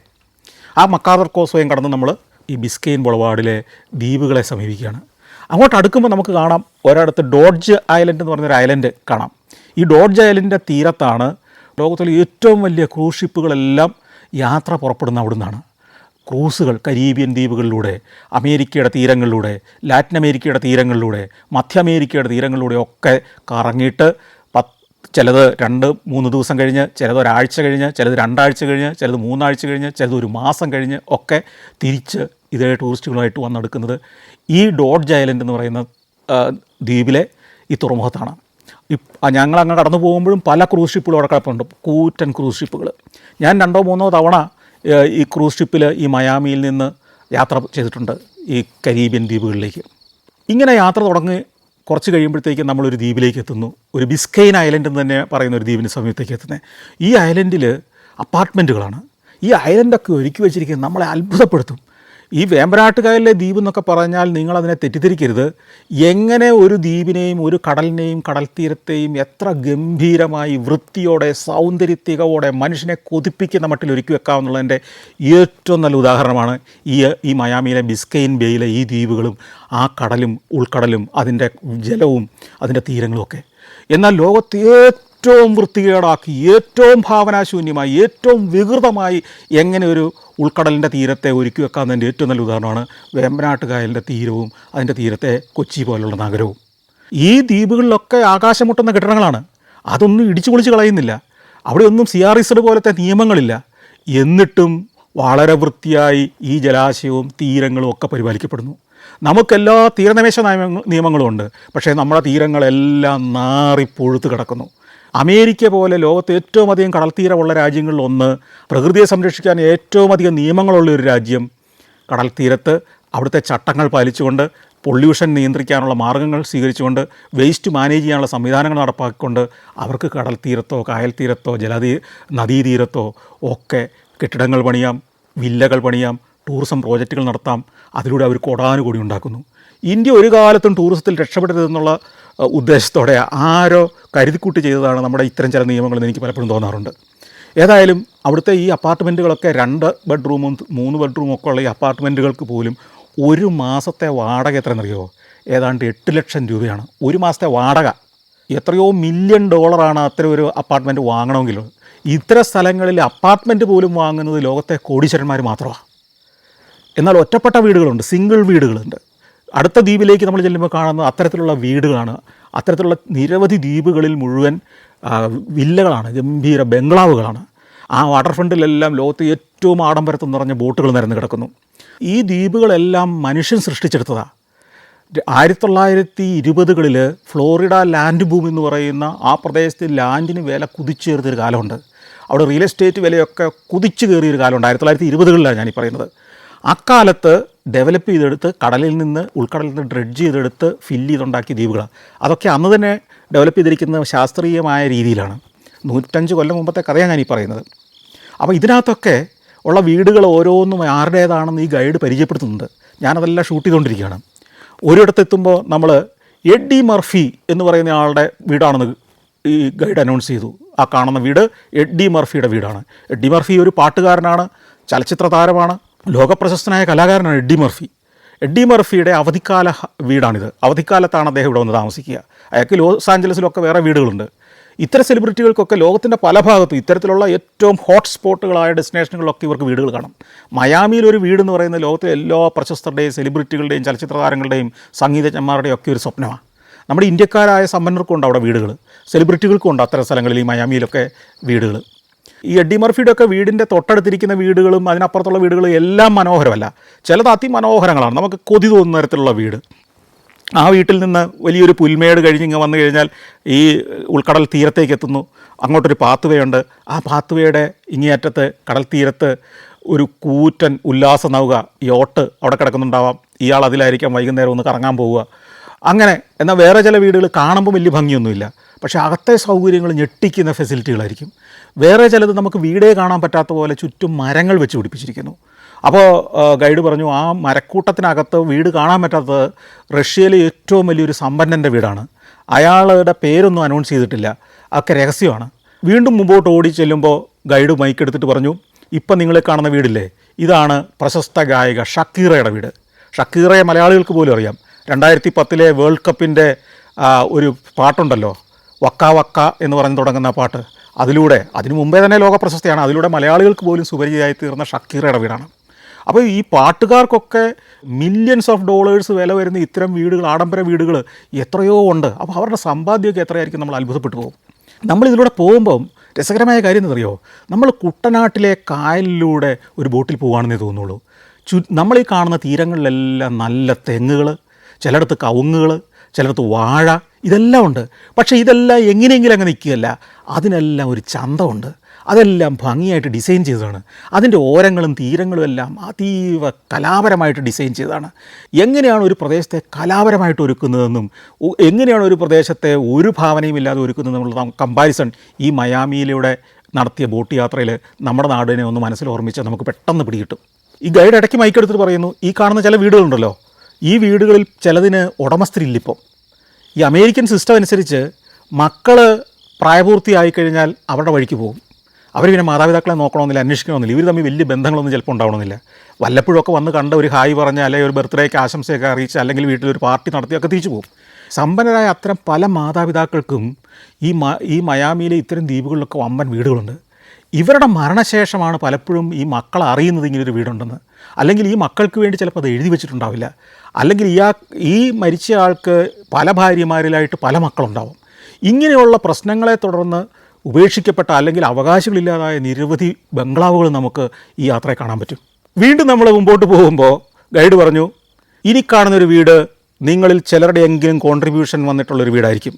ആ മക്കാർദർ കോസ്വേയും കടന്ന് നമ്മൾ ഈ ബിസ്കൈൻ ബൊളവാർഡിലെ ദ്വീപുകളെ സമീപിക്കുകയാണ്. അങ്ങോട്ട് അടുക്കുമ്പോൾ നമുക്ക് കാണാം ഒരിടത്ത് ഡോഡ്ജ് ഐലൻഡ് എന്ന് പറഞ്ഞൊരു ഐലൻഡ് കാണാം. ഈ ഡോഡ്ജ് ഐലൻഡിൻ്റെ തീരത്താണ് ലോകത്തിലെ ഏറ്റവും വലിയ ക്രൂസ് ഷിപ്പുകളെല്ലാം യാത്ര പുറപ്പെടുന്ന അവിടെ നിന്നാണ്. ക്രൂസുകൾ കരീബിയൻ ദ്വീപുകളിലൂടെ, അമേരിക്കയുടെ തീരങ്ങളിലൂടെ, ലാറ്റിൻ അമേരിക്കയുടെ തീരങ്ങളിലൂടെ, മധ്യ അമേരിക്കയുടെ തീരങ്ങളിലൂടെ ഒക്കെ കറങ്ങിയിട്ട് ചിലത് 2-3 ദിവസം കഴിഞ്ഞ്, ചിലത് ഒരാഴ്ച കഴിഞ്ഞ്, ചിലത് 2 ആഴ്ച കഴിഞ്ഞ്, ചിലത് 3 ആഴ്ച കഴിഞ്ഞ്, ചിലത് 1 മാസം കഴിഞ്ഞ് ഒക്കെ തിരിച്ച് ഇതേ ടൂറിസ്റ്റുകളായിട്ട് വന്നെടുക്കുന്നത് ഈ ഡോഡ്ജ് ഐലൻഡ് എന്ന് പറയുന്ന ദ്വീപിലെ ഈ തുറമുഖത്താണ്. ഞങ്ങളങ്ങ് കടന്നു പോകുമ്പോഴും പല ക്രൂസ് ഷിപ്പുകളും അവിടെ കിടപ്പുണ്ട്, കൂറ്റൻ ക്രൂസ് ഷിപ്പുകൾ. ഞാൻ 2-3 തവണ ഈ ക്രൂസ് ഷിപ്പിൽ ഈ മയാമിയിൽ നിന്ന് യാത്ര ചെയ്തിട്ടുണ്ട് ഈ കരീബിയൻ ദ്വീപുകളിലേക്ക്. ഇങ്ങനെ യാത്ര തുടങ്ങി കുറച്ച് കഴിയുമ്പോഴത്തേക്കും നമ്മളൊരു ദ്വീപിലേക്ക് എത്തുന്നു. ഒരു ബിസ്കൈൻ ഐലൻഡ് എന്ന് തന്നെ പറയുന്ന ഒരു ദ്വീപിന് സമീപത്തേക്ക് എത്തുന്നത്. ഈ ഐലൻഡിൽ അപ്പാർട്ട്മെൻറ്റുകളാണ്. ഈ ഐലൻഡൊക്കെ ഒരുക്കി വെച്ചിരിക്കുന്നത് നമ്മളെ അത്ഭുതപ്പെടുത്തും. ഈ വേമ്പനാട്ടുകായലിലെ ദ്വീപ് എന്നൊക്കെ പറഞ്ഞാൽ നിങ്ങളതിനെ തെറ്റിദ്ധരിക്കരുത്. എങ്ങനെ ഒരു ദ്വീപിനെയും ഒരു കടലിനെയും കടൽ തീരത്തെയും എത്ര ഗംഭീരമായി വൃത്തിയോടെ സൗന്ദര്യത്തികവോടെ മനുഷ്യനെ കൊതിപ്പിക്കുന്ന മട്ടിൽ ഒരുക്കി വെക്കാമെന്നുള്ളതിൻ്റെ ഏറ്റവും നല്ല ഉദാഹരണമാണ് ഈ മയാമിയിലെ ബിസ്കൈൻ ബേയിലെ ഈ ദ്വീപുകളും ആ കടലും ഉൾക്കടലും അതിൻ്റെ ജലവും അതിൻ്റെ തീരങ്ങളുമൊക്കെ. എന്നാൽ ലോകത്തെ ഏറ്റവും വൃത്തികേടാക്കി, ഏറ്റവും ഭാവനാശൂന്യമായി, ഏറ്റവും വികൃതമായി എങ്ങനെ ഒരു ഉൾക്കടലിൻ്റെ തീരത്തെ ഒരുക്കി വെക്കാമെന്നതിൻ്റെ ഏറ്റവും നല്ല ഉദാഹരണമാണ് വേമ്പനാട്ടുകായലിൻ്റെ തീരവും അതിൻ്റെ തീരത്തെ കൊച്ചി പോലുള്ള നഗരവും. ഈ ദ്വീപുകളിലൊക്കെ ആകാശം മുട്ടുന്ന കെട്ടിടങ്ങളാണ്. അതൊന്നും ഇടിച്ചു പൊളിച്ച് കളയുന്നില്ല. അവിടെയൊന്നും CRZ പോലത്തെ നിയമങ്ങളില്ല. എന്നിട്ടും വളരെ വൃത്തിയായി ഈ ജലാശയവും തീരങ്ങളും ഒക്കെ പരിപാലിക്കപ്പെടുന്നു. നമുക്കെല്ലാ തീരനിവേശ നിയമങ്ങളും ഉണ്ട്. പക്ഷേ നമ്മുടെ തീരങ്ങളെല്ലാം നാറിപ്പൊഴുത്ത് കിടക്കുന്നു. അമേരിക്ക പോലെ ലോകത്ത് ഏറ്റവും അധികം കടൽത്തീരമുള്ള രാജ്യങ്ങളിലൊന്ന്, പ്രകൃതിയെ സംരക്ഷിക്കാൻ ഏറ്റവും അധികം നിയമങ്ങളുള്ള ഒരു രാജ്യം, കടൽ തീരത്ത് അവിടുത്തെ ചട്ടങ്ങൾ പാലിച്ചുകൊണ്ട്, പൊള്യൂഷൻ നിയന്ത്രിക്കാനുള്ള മാർഗ്ഗങ്ങൾ സ്വീകരിച്ചുകൊണ്ട്, വേസ്റ്റ് മാനേജ് ചെയ്യാനുള്ള സംവിധാനങ്ങൾ നടപ്പാക്കിക്കൊണ്ട് അവർക്ക് കടൽ തീരത്തോ കായൽ തീരത്തോ നദീതീരത്തോ ഒക്കെ കെട്ടിടങ്ങൾ പണിയാം, വില്ലകൾ പണിയാം, ടൂറിസം പ്രോജക്റ്റുകൾ നടത്താം. അതിലൂടെ അവർ കോടാനുകൂടി ഉണ്ടാക്കുന്നു. ഇന്ത്യ ഒരു കാലത്തും ടൂറിസത്തിൽ രക്ഷപ്പെടരുതെന്നുള്ള ഉദ്ദേശത്തോടെ ആരോ കരുതിക്കൂട്ടി ചെയ്തതാണ് നമ്മുടെ ഇത്തരം ചില നിയമങ്ങളെന്ന് എനിക്ക് പലപ്പോഴും തോന്നാറുണ്ട്. ഏതായാലും അവിടുത്തെ ഈ അപ്പാർട്ട്മെൻറ്റുകളൊക്കെ 2 ബെഡ്റൂമും 3 ബെഡ്റൂമും ഒക്കെ ഉള്ള ഈ അപ്പാർട്ട്മെൻറ്റുകൾക്ക് പോലും ഒരു മാസത്തെ വാടക എത്രയെന്നറിയോ? ഏതാണ്ട് 8 ലക്ഷം രൂപയാണ് ഒരു മാസത്തെ വാടക. എത്രയോ $1 മില്യൺ അത്തരം ഒരു അപ്പാർട്ട്മെൻറ്റ് വാങ്ങണമെങ്കിൽ. ഇത്തരം സ്ഥലങ്ങളിൽ അപ്പാർട്ട്മെൻറ്റ് പോലും വാങ്ങുന്നത് ലോകത്തെ കോടീശ്വരന്മാർ മാത്രമാണ്. എന്നാൽ ഒറ്റപ്പെട്ട വീടുകളുണ്ട്, സിംഗിൾ വീടുകളുണ്ട്. അടുത്ത ദ്വീപിലേക്ക് നമ്മൾ ചെല്ലുമ്പോൾ കാണുന്നത് അത്തരത്തിലുള്ള വീടുകളാണ്. അത്തരത്തിലുള്ള നിരവധി ദ്വീപുകളിൽ മുഴുവൻ വില്ലകളാണ്, ഗംഭീര ബംഗ്ലാവുകളാണ്. ആ വാട്ടർ ഫ്രണ്ടിലെല്ലാം ലോകത്ത് ഏറ്റവും ആഡംബരത്തിൽ നിറഞ്ഞ ബോട്ടുകൾ നിരന്ന് കിടക്കുന്നു. ഈ ദ്വീപുകളെല്ലാം മനുഷ്യൻ സൃഷ്ടിച്ചെടുത്തതാണ്. 1920കളിൽ ഫ്ലോറിഡ ലാൻഡ് ബൂം എന്ന് പറയുന്ന ആ പ്രദേശത്ത് ലാൻഡിന് വില കുതിച്ചേറിയൊരു കാലമുണ്ട്. അവിടെ റിയൽ എസ്റ്റേറ്റ് വിലയൊക്കെ കുതിച്ചു കയറിയൊരു കാലമുണ്ട്. 1920കളിലാണ് ഞാനീ പറയുന്നത്. അക്കാലത്ത് ഡെവലപ്പ് ചെയ്തെടുത്ത് ഉൾക്കടലിൽ നിന്ന് ഡ്രെഡ്ജ് ചെയ്തെടുത്ത് ഫില്ല് ചെയ്തുണ്ടാക്കിയ ദ്വീപുകളാണ്. അതൊക്കെ അന്ന് തന്നെ ഡെവലപ്പ് ചെയ്തിരിക്കുന്ന ശാസ്ത്രീയമായ രീതിയിലാണ്. 105 കൊല്ലം മുമ്പത്തെ കഥയാണ് ഞാനീ പറയുന്നത്. അപ്പോൾ ഇതിനകത്തൊക്കെ ഉള്ള വീടുകൾ ഓരോന്നും ആരുടേതാണെന്ന് ഈ ഗൈഡ് പരിചയപ്പെടുത്തുന്നുണ്ട്. ഞാനതെല്ലാം ഷൂട്ട് ചെയ്തുകൊണ്ടിരിക്കുകയാണ്. ഒരിടത്തെത്തുമ്പോൾ നമ്മൾ എഡ്ഡി മർഫി എന്ന് പറയുന്ന ആളുടെ വീടാണെന്ന് ഈ ഗൈഡ് അനൗൺസ് ചെയ്തു. ആ കാണുന്ന വീട് എഡ്ഡി മർഫിയുടെ വീടാണ്. എഡ്ഡി മർഫി ഒരു പാട്ടുകാരനാണ്, ചലച്ചിത്ര താരമാണ്, ലോകപ്രശസ്തനായ കലാകാരനാണ് എഡ്ഡി മർഫി. എഡ്ഡി മർഫിയുടെ അവധിക്കാല വീടാണിത്. അവധിക്കാലത്താണ് അദ്ദേഹം ഇവിടെ വന്ന് താമസിക്കുക. അയാൾക്ക് ലോസ് ആഞ്ചലസിലൊക്കെ വേറെ വീടുകളുണ്ട്. ഇത്തരം സെലിബ്രിറ്റികൾക്കൊക്കെ ലോകത്തിൻ്റെ പല ഭാഗത്തും ഇത്തരത്തിലുള്ള ഏറ്റവും ഹോട്ട് സ്പോട്ടുകളായ ഡെസ്റ്റിനേഷനുകളിലൊക്കെ ഇവർക്ക് വീടുകൾ കാണും. മയാമിയിൽ ഒരു വീടെന്ന് പറയുന്നത് ലോകത്തിലെ എല്ലാ പ്രശസ്തരുടെയും സെലിബ്രിറ്റികളുടെയും ചലച്ചിത്ര താരങ്ങളുടെയും സംഗീതജ്ഞന്മാരുടെയും ഒക്കെ ഒരു സ്വപ്നമാണ്. നമ്മുടെ ഇന്ത്യക്കാരായ സമ്പന്നർക്കുണ്ട് അവിടെ വീടുകൾ, സെലിബ്രിറ്റികൾക്കുണ്ട് അത്തരം സ്ഥലങ്ങളിൽ ഈ മയാമിയിലൊക്കെ വീടുകൾ. ഈ എഡ്ഡി മർഫിയുടെ ഒക്കെ വീടിൻ്റെ തൊട്ടടുത്തിരിക്കുന്ന വീടുകളും അതിനപ്പുറത്തുള്ള വീടുകളും എല്ലാം മനോഹരമല്ല, ചിലത് അതിമനോഹരങ്ങളാണ്. നമുക്ക് കൊതി തോന്നുന്ന തരത്തിലുള്ള വീട്. ആ വീട്ടിൽ നിന്ന് വലിയൊരു പുൽമേട് കഴിഞ്ഞ് വന്നു കഴിഞ്ഞാൽ ഈ ഉൾക്കടൽ തീരത്തേക്ക് എത്തുന്നു. അങ്ങോട്ടൊരു പാത്ത് വേ ഉണ്ട്. ആ പാത്ത് വേയുടെ ഇങ്ങേയറ്റത്ത് കടൽ തീരത്ത് ഒരു കൂറ്റൻ ഉല്ലാസ നൗക യോട്ട് അവിടെ കിടക്കുന്നുണ്ടാവാം. ഇയാൾ അതിലായിരിക്കാം വൈകുന്നേരം ഒന്ന് കറങ്ങാൻ പോവുക. അങ്ങനെ. എന്നാൽ വേറെ ചില വീടുകൾ കാണുമ്പോൾ വലിയ ഭംഗിയൊന്നുമില്ല, പക്ഷേ അകത്തെ സൗകര്യങ്ങൾ ഞെട്ടിക്കുന്ന ഫെസിലിറ്റികളായിരിക്കും. വേറെ ചിലത് നമുക്ക് വീടേ കാണാൻ പറ്റാത്ത പോലെ ചുറ്റും മരങ്ങൾ വെച്ച് പിടിപ്പിച്ചിരിക്കുന്നു. അപ്പോൾ ഗൈഡ് പറഞ്ഞു ആ മരക്കൂട്ടത്തിനകത്ത് വീട് കാണാൻ പറ്റാത്തത് റഷ്യയിലെ ഏറ്റവും വലിയൊരു സമ്പന്നൻ്റെ വീടാണ്. അയാളുടെ പേരൊന്നും അനൗൺസ് ചെയ്തിട്ടില്ല, അതൊക്കെ രഹസ്യമാണ്. വീണ്ടും മുമ്പോട്ട് ഓടി ചെല്ലുമ്പോൾ ഗൈഡ് മൈക്കെടുത്തിട്ട് പറഞ്ഞു, ഇപ്പം നിങ്ങൾ കാണുന്ന വീടില്ലേ, ഇതാണ് പ്രശസ്ത ഗായിക ഷക്കീറയുടെ വീട്. ഷക്കീറയെ മലയാളികൾക്ക് പോലും അറിയാം. 2010 വേൾഡ് കപ്പിൻ്റെ ഒരു പാട്ടുണ്ടല്ലോ, വക്ക വക്ക എന്ന് പറഞ്ഞ് തുടങ്ങുന്ന പാട്ട്, അതിലൂടെ അതിനു മുമ്പേ തന്നെ ലോക പ്രശസ്തിയാണ്. അതിലൂടെ മലയാളികൾക്ക് പോലും സുപരിചിതമായി തീർന്ന ഷക്കീറയുടെ വീടാണ്. അപ്പോൾ ഈ പാട്ടുകാർക്കൊക്കെ മില്യൺസ് ഓഫ് ഡോളേഴ്സ് വില വരുന്ന ഇത്തരം വീടുകൾ, ആഡംബര വീടുകൾ എത്രയോ ഉണ്ട്. അപ്പോൾ അവരുടെ സമ്പാദ്യമൊക്കെ എത്രയായിരിക്കും, നമ്മൾ അത്ഭുതപ്പെട്ടു പോകും. നമ്മളിതിലൂടെ പോകുമ്പം രസകരമായ കാര്യം എന്നറിയോ, നമ്മൾ കുട്ടനാട്ടിലെ കായലിലൂടെ ഒരു ബോട്ടിൽ പോകുകയാണെന്നേ തോന്നുള്ളൂ. നമ്മളീ കാണുന്ന തീരങ്ങളിലെല്ലാം നല്ല തെങ്ങുകൾ, ചിലയിടത്ത് കവുങ്ങുകൾ, ചിലയിടത്ത് വാഴ, ഇതെല്ലാം ഉണ്ട്. പക്ഷേ ഇതെല്ലാം എങ്ങനെയെങ്കിലും അങ്ങ് നിൽക്കുകയല്ല, അതിനെല്ലാം ഒരു ചന്തമുണ്ട്. അതെല്ലാം ഭംഗിയായിട്ട് ഡിസൈൻ ചെയ്തതാണ്. അതിൻ്റെ ഓരങ്ങളും തീരങ്ങളും എല്ലാം അതീവ കലാപരമായിട്ട് ഡിസൈൻ ചെയ്തതാണ്. എങ്ങനെയാണ് ഒരു പ്രദേശത്തെ കലാപരമായിട്ട് ഒരുക്കുന്നതെന്നും എങ്ങനെയാണ് ഒരു പ്രദേശത്തെ ഒരു ഭാവനയും ഇല്ലാതെ ഒരുക്കുന്നതെന്നുള്ള കമ്പാരിസൺ ഈ മയാമിയിലൂടെ നടത്തിയ ബോട്ട് യാത്രയിൽ നമ്മുടെ നാടിനെ ഒന്ന് മനസ്സിൽ ഓർമ്മിച്ച് നമുക്ക് പെട്ടെന്ന് പിടികിട്ടും. ഈ ഗൈഡ് ഇടയ്ക്ക് മൈക്കെടുത്തിട്ട് പറയുന്നു, ഈ കാണുന്ന ചില വീടുകളുണ്ടല്ലോ, ഈ വീടുകളിൽ ചിലതിന് ഉടമസ്ഥരില്ലിപ്പം. ഈ അമേരിക്കൻ സിസ്റ്റം അനുസരിച്ച് മക്കൾ പ്രായപൂർത്തിയായി കഴിഞ്ഞാൽ അവരുടെ വഴിക്ക് പോകും. അവർ പിന്നെ മാതാപിതാക്കളെ നോക്കണമെന്നില്ല, അന്വേഷിക്കണമെന്നില്ല. ഇവർ തമ്മിൽ വലിയ ബന്ധങ്ങളൊന്നും ചിലപ്പോൾ ഉണ്ടാവണമെന്നില്ല. വല്ലപ്പോഴൊക്കെ വന്ന് കണ്ട ഒരു ഹായ് പറഞ്ഞ്, അല്ലെങ്കിൽ ഒരു ബർത്ത്ഡേക്ക് ആശംസയൊക്കെ അറിയിച്ച്, അല്ലെങ്കിൽ വീട്ടിലൊരു പാർട്ടി നടത്തിയൊക്കെ തിരിച്ചു പോകും. സമ്പന്നരായ അത്തരം പല മാതാപിതാക്കൾക്കും ഈ മയാമിയിലെ ഇത്തരം ദ്വീപുകളിലൊക്കെ വമ്പൻ വീടുകളുണ്ട്. ഇവരുടെ മരണശേഷമാണ് പലപ്പോഴും ഈ മക്കൾ അറിയുന്നത് ഇങ്ങനൊരു വീടുണ്ടെന്ന്. അല്ലെങ്കിൽ ഈ മക്കൾക്ക് വേണ്ടി ചിലപ്പോൾ അത് എഴുതി വെച്ചിട്ടുണ്ടാവില്ല. അല്ലെങ്കിൽ ഈ മരിച്ച ആൾക്ക് പല ഭാര്യമാരിലായിട്ട് പല മക്കളുണ്ടാവും. ഇങ്ങനെയുള്ള പ്രശ്നങ്ങളെ തുടർന്ന് ഉപേക്ഷിക്കപ്പെട്ട അല്ലെങ്കിൽ അവകാശങ്ങളില്ലാതായ നിരവധി ബംഗ്ലാവുകൾ നമുക്ക് ഈ യാത്രയിൽ കാണാൻ പറ്റും. വീണ്ടും നമ്മൾ മുമ്പോട്ട് പോകുമ്പോൾ ഗൈഡ് പറഞ്ഞു, ഇനി കാണുന്നൊരു വീട് നിങ്ങളിൽ ചിലരുടെയെങ്കിലും കോൺട്രിബ്യൂഷൻ വന്നിട്ടുള്ളൊരു വീടായിരിക്കും.